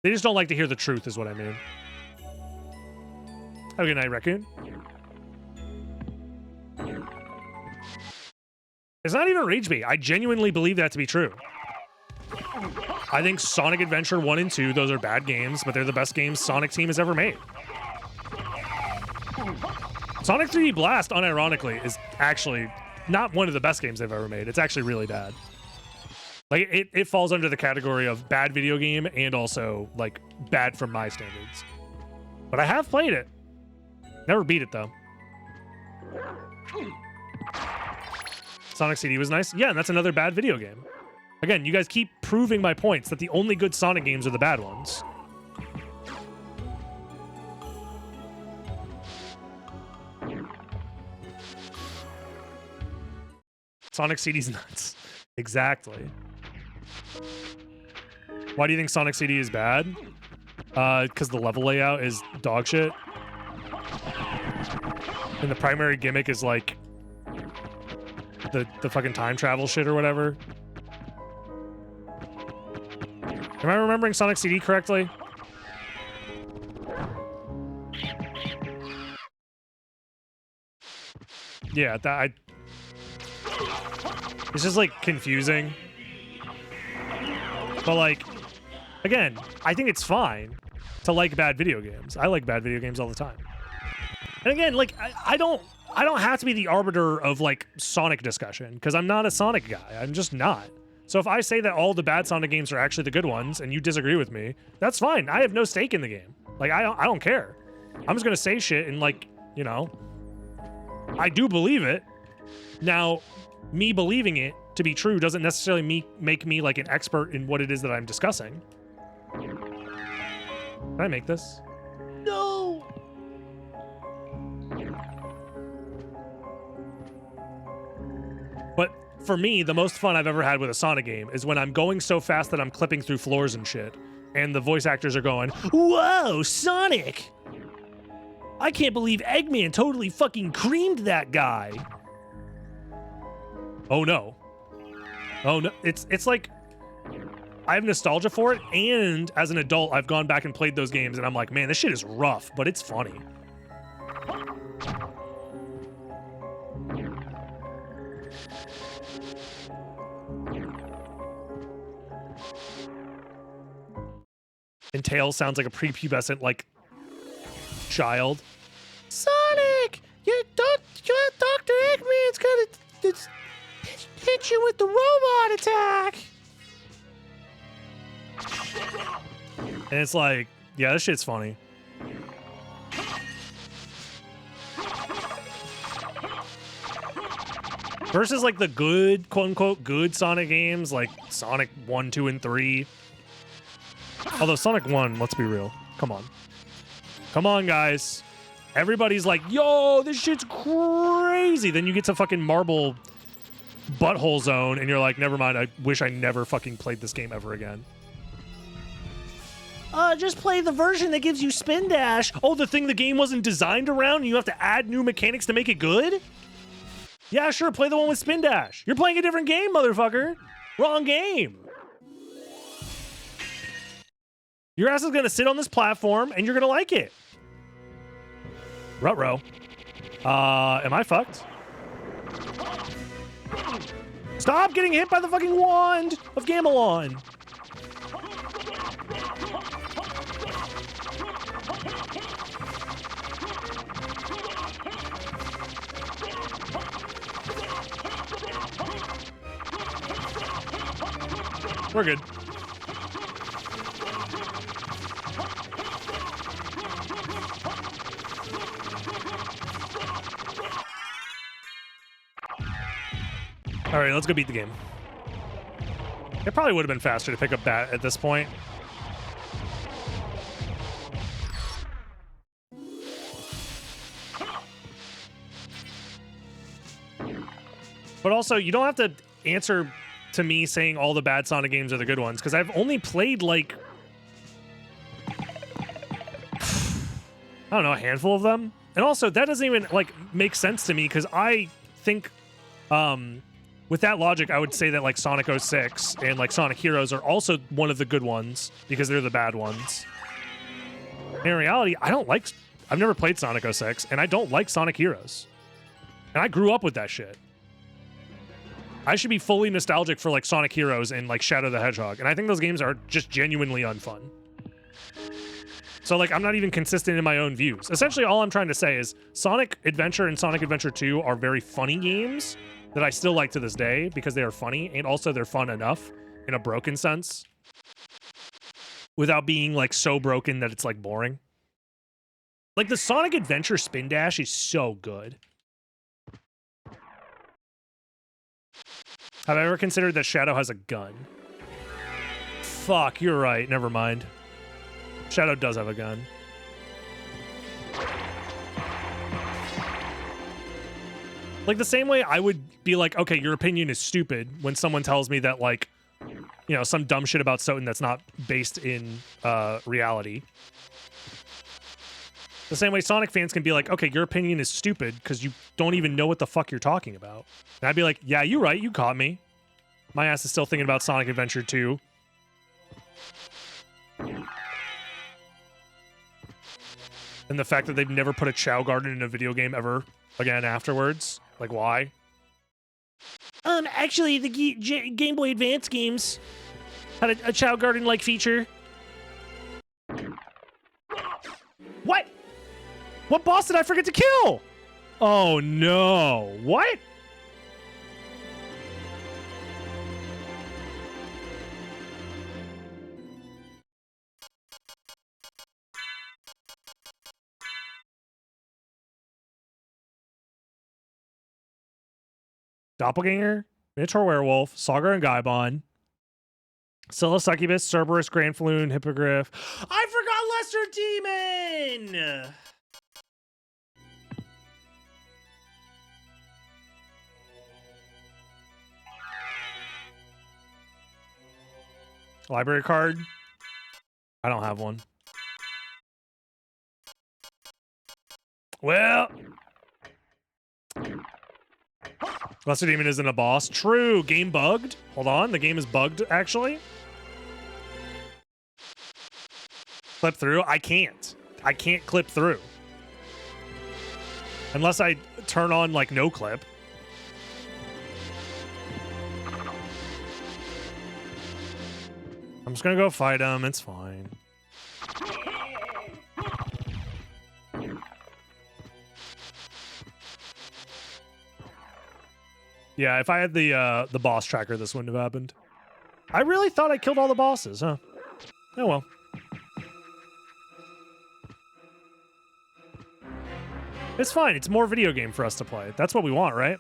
S1: They just don't like to hear the truth is what I mean. Have a good night, Raccoon. It's not even rage bait. I genuinely believe that to be true. I think Sonic Adventure 1 and 2, those are bad games, but they're the best games Sonic Team has ever made. Sonic 3D Blast, unironically, is actually not one of the best games they've ever made. It's actually really bad. Like, it falls under the category of bad video game and also, like, bad from my standards. But I have played it. Never beat it, though. Sonic CD was nice. Yeah, and that's another bad video game. Again, you guys keep proving my points that the only good Sonic games are the bad ones. Sonic CD's nuts. Exactly. Why do you think Sonic CD is bad? Because the level layout is dog shit. And the primary gimmick is like the fucking time travel shit or whatever. Am I remembering Sonic CD correctly? Yeah, it's just like confusing. But like, again, I think it's fine to like bad video games. I like bad video games all the time. And again, like, I don't have to be the arbiter of like Sonic discussion because I'm not a Sonic guy. I'm just not. So if I say that all the bad Sonic games are actually the good ones and you disagree with me, that's fine. I have no stake in the game. Like, I don't care. I'm just gonna say shit and like, you know, I do believe it. Now, me believing it to be true doesn't necessarily make me like an expert in what it is that I'm discussing. Can I make this? No! But for me, the most fun I've ever had with a Sonic game is when I'm going so fast that I'm clipping through floors and shit, and the voice actors are going, "Whoa, Sonic! I can't believe Eggman totally fucking creamed that guy." Oh no. Oh no. It's like, I have nostalgia for it, and as an adult, I've gone back and played those games, and I'm like, man, this shit is rough, but it's funny. And Tails sounds like a prepubescent, like, child. Sonic! Dr. Eggman's gonna hit you with the robot attack! And it's like, yeah, this shit's funny. Versus like the good, quote unquote, good Sonic games like Sonic 1, 2, and 3. Although Sonic 1, let's be real. Come on. Come on, guys. Everybody's like, yo, this shit's crazy. Then you get to fucking Marble Butthole Zone and you're like, never mind, I wish I never fucking played this game ever again. Just play the version that gives you spin dash. Oh, the thing the game wasn't designed around and you have to add new mechanics to make it good? Yeah, sure, play the one with spin dash. You're playing a different game, motherfucker. Wrong game. Your ass is gonna sit on this platform and you're gonna like it. Ruh-roh. Am I fucked? Stop getting hit by the fucking wand of Gamelon. We're good. All right, let's go beat the game. It probably would have been faster to pick up Bat at this point. But also, you don't have to answer to me saying all the bad Sonic games are the good ones, because I've only played, like, I don't know, a handful of them. And also, that doesn't even, like, make sense to me, because I think, with that logic, I would say that, like, Sonic 06 and, like, Sonic Heroes are also one of the good ones, because they're the bad ones. In reality, I've never played Sonic 06, and I don't like Sonic Heroes. And I grew up with that shit. I should be fully nostalgic for, like, Sonic Heroes and, like, Shadow the Hedgehog. And I think those games are just genuinely unfun. So, like, I'm not even consistent in my own views. Essentially, all I'm trying to say is Sonic Adventure and Sonic Adventure 2 are very funny games that I still like to this day because they are funny, and also they're fun enough in a broken sense without being, like, so broken that it's, like, boring. Like, the Sonic Adventure Spin Dash is so good. Have I ever considered that Shadow has a gun? Fuck, you're right. Never mind. Shadow does have a gun. Like, the same way I would be like, okay, your opinion is stupid when someone tells me that, like, you know, some dumb shit about SotN that's not based in reality. The same way Sonic fans can be like, okay, your opinion is stupid because you don't even know what the fuck you're talking about. And I'd be like, yeah, you're right. You caught me. My ass is still thinking about Sonic Adventure 2. And the fact that they've never put a Chow Garden in a video game ever again afterwards. Like, why? Actually, the Game Boy Advance games had a Chow Garden-like feature. What? What boss did I forget to kill? Oh, no. What? Doppelganger, Minotaur Werewolf, Sagar and Gaibon, Scylla Succubus, Cerberus, Granfloon, Hippogriff. I forgot Lesser Demon! Library card? I don't have one. Well... Lesser Demon isn't a boss. True. Game bugged. Hold on. The game is bugged, actually. Clip through? I can't. I can't clip through. Unless I turn on, like, no clip. I'm just gonna go fight him. It's fine. Yeah, if I had the boss tracker, this wouldn't have happened. I really thought I killed all the bosses, huh? Oh well. It's fine. It's more video game for us to play. That's what we want, right?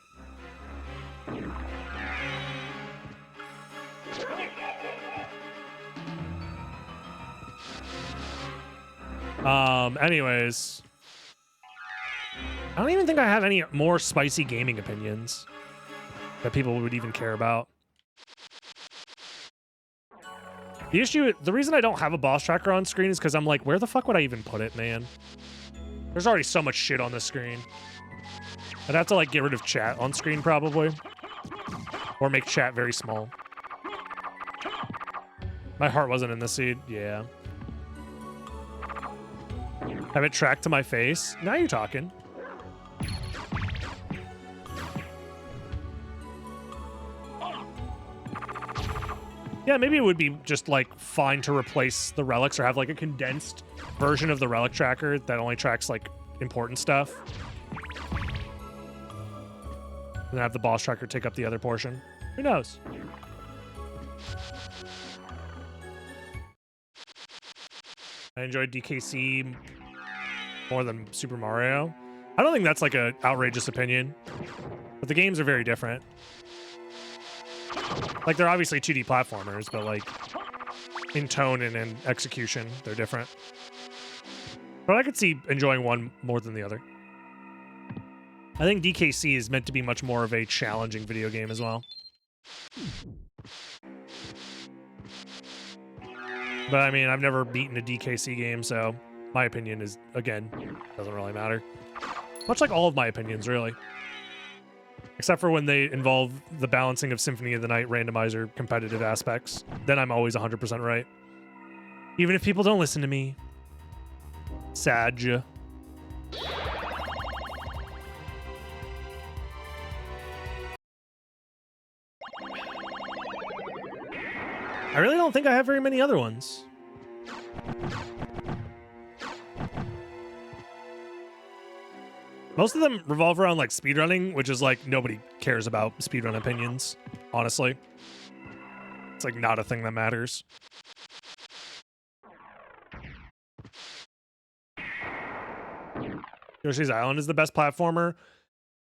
S1: Anyways. I don't even think I have any more spicy gaming opinions that people would even care about. The reason I don't have a boss tracker on screen is because I'm like, where the fuck would I even put it, man? There's already so much shit on this screen. I'd have to like get rid of chat on screen probably. Or make chat very small. My heart wasn't in the seed. Yeah. Have it tracked to my face. Now you're talking. Yeah, maybe it would be just like fine to replace the relics or have like a condensed version of the relic tracker that only tracks like important stuff. And then have the boss tracker take up the other portion. Who knows? I enjoyed DKC more than Super Mario. I don't think that's like an outrageous opinion, but the games are very different. Like, they're obviously 2D platformers, but like in tone and in execution, they're different. But I could see enjoying one more than the other. I think DKC is meant to be much more of a challenging video game as well. But I mean, I've never beaten a DKC game, so my opinion is, again, doesn't really matter. Much like all of my opinions, really. Except for when they involve the balancing of Symphony of the Night randomizer competitive aspects. Then I'm always 100% right. Even if people don't listen to me. Sad. I really don't think I have very many other ones. Most of them revolve around like speedrunning, which is like nobody cares about speedrun opinions, honestly. It's like not a thing that matters. Yoshi's Island is the best platformer.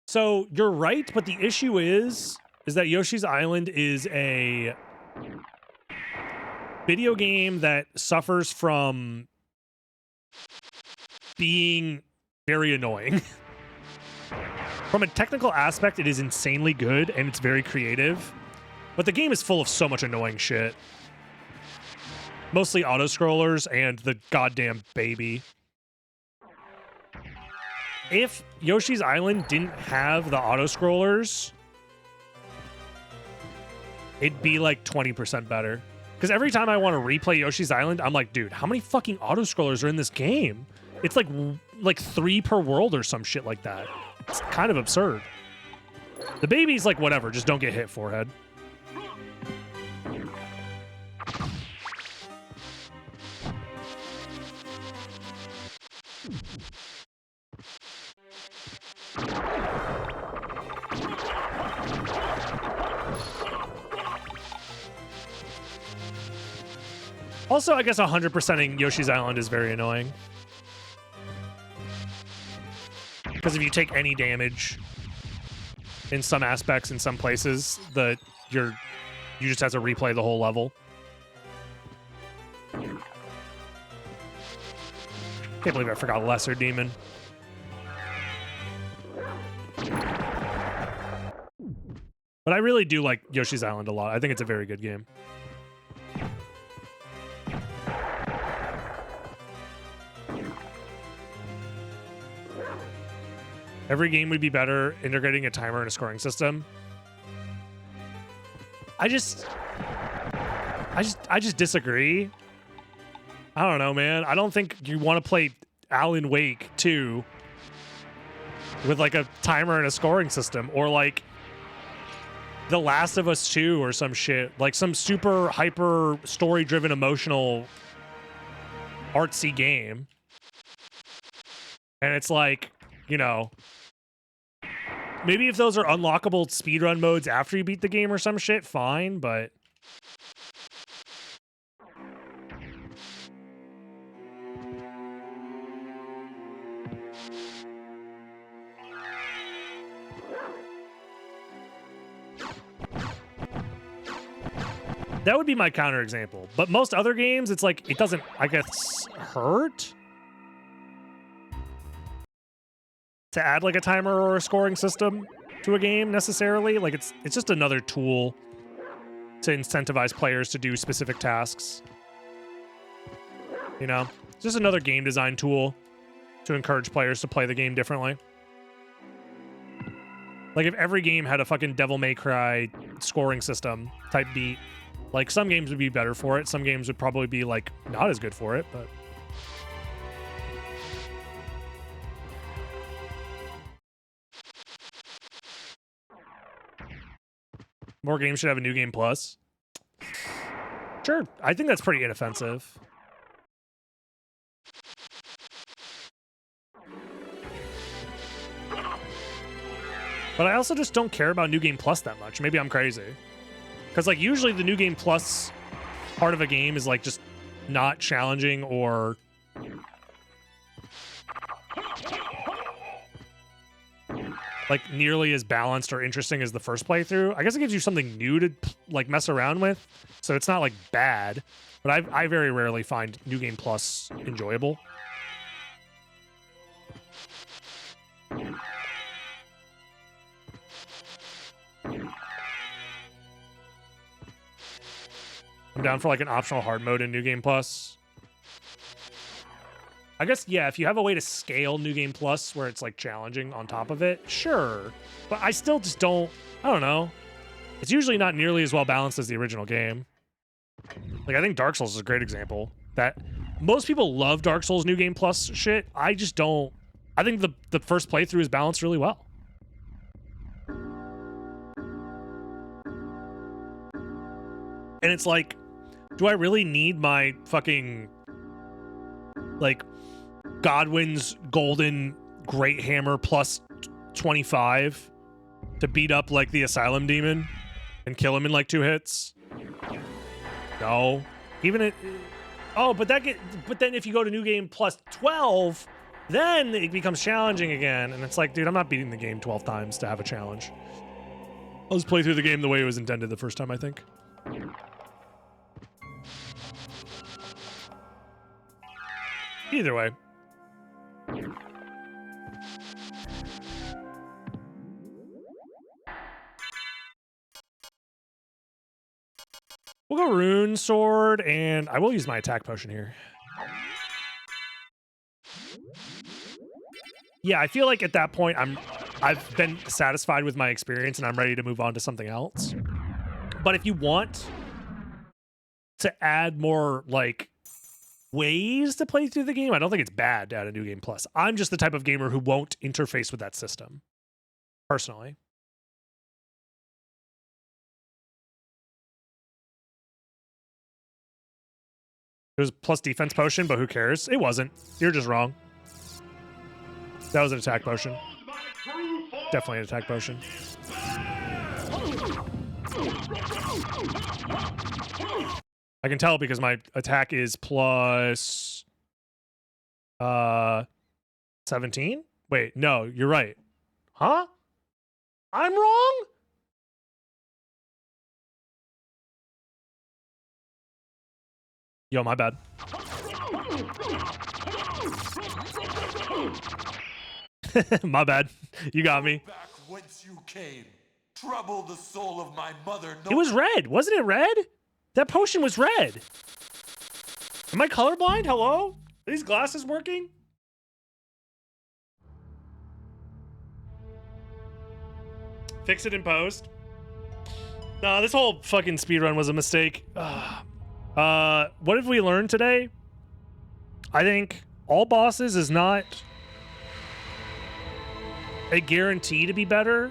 S1: So you're right, but the issue is that Yoshi's Island is a video game that suffers from being very annoying. From a technical aspect, it is insanely good and it's very creative, but the game is full of so much annoying shit. Mostly auto-scrollers and the goddamn baby. If Yoshi's Island didn't have the auto-scrollers, it'd be like 20% better. Because every time I want to replay Yoshi's Island, I'm like, dude, how many fucking auto-scrollers are in this game? It's like 3 per world or some shit like that. It's kind of absurd. The baby's like, whatever, just don't get hit, forehead. Also, I guess 100%ing Yoshi's Island is very annoying. Because if you take any damage in some aspects, in some places, you just have to replay the whole level. Can't believe I forgot Lesser Demon. But I really do like Yoshi's Island a lot. I think it's a very good game. Every game would be better integrating a timer and a scoring system. I just disagree. I don't know, man. I don't think you want to play Alan Wake 2 with like a timer and a scoring system, or like The Last of Us 2 or some shit, like some super hyper story-driven emotional artsy game. And it's like, you know, maybe if those are unlockable speedrun modes after you beat the game or some shit, fine, but that would be my counterexample. But most other games, it's like, it doesn't, I guess, hurt to add like a timer or a scoring system to a game necessarily. Like it's just another tool to incentivize players to do specific tasks. You know, it's just another game design tool to encourage players to play the game differently. Like if every game had a fucking Devil May Cry scoring system type beat, like some games would be better for it. Some games would probably be like not as good for it, but more games should have a new game plus. Sure, I think that's pretty inoffensive. But I also just don't care about new game plus that much. Maybe I'm crazy. Because like usually the new game plus part of a game is like just not challenging or like nearly as balanced or interesting as the first playthrough. I guess it gives you something new to like mess around with, so it's not like bad. But I very rarely find new game plus enjoyable. I'm down for like an optional hard mode in new game plus. I guess, yeah, if you have a way to scale New Game Plus where it's like challenging on top of it, sure. But I still just don't, I don't know. It's usually not nearly as well balanced as the original game. Like, I think Dark Souls is a great example. That most people love Dark Souls New Game Plus shit. I just don't. I think the first playthrough is balanced really well. And it's like, do I really need my fucking, like, Godwin's golden great hammer plus 25 to beat up like the asylum demon and kill him in like 2 hits? No. Even it. Oh, but then if you go to new game plus 12, then it becomes challenging again. And it's like, dude, I'm not beating the game 12 times to have a challenge. I'll just play through the game the way it was intended the first time, I think. Either way. We'll go Rune Sword, and I will use my attack potion here. Yeah, I feel like at that point I've been satisfied with my experience and I'm ready to move on to something else. But if you want to add more like ways to play through the game, I don't think it's bad to add a new game plus. I'm just the type of gamer who won't interface with that system, personally. It was plus defense potion, but who cares? It wasn't. You're just wrong. That was an attack potion. Definitely an attack potion. I can tell because my attack is plus 17? Wait, no, you're right. Huh? I'm wrong? Yo, my bad. My bad. You got me.
S3: Back whence you came. Trouble the soul of my mother.
S1: It was red. Wasn't it red? That potion was red. Am I colorblind? Hello? Are these glasses working? Fix it in post. Nah, this whole fucking speedrun was a mistake. What have we learned today? I think all bosses is not a guarantee to be better.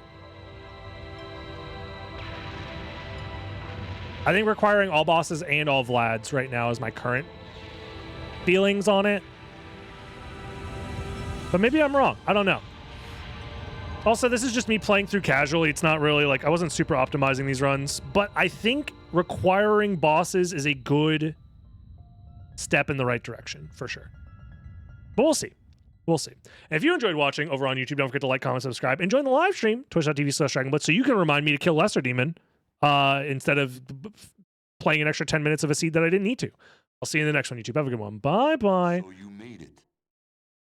S1: I think requiring all bosses and all Vlads right now is my current feelings on it. But maybe I'm wrong. I don't know. Also, this is just me playing through casually. It's not really like I wasn't super optimizing these runs, but I think requiring bosses is a good step in the right direction for sure. But we'll see. We'll see. And if you enjoyed watching over on YouTube, don't forget to like, comment, subscribe, and join the live stream, twitch.tv/DragonBlitz, so you can remind me to kill Lesser Demon instead of playing an extra 10 minutes of a seed that I didn't need to. I'll see you in the next one, YouTube. Have a good one. Bye-bye.
S3: So you made it.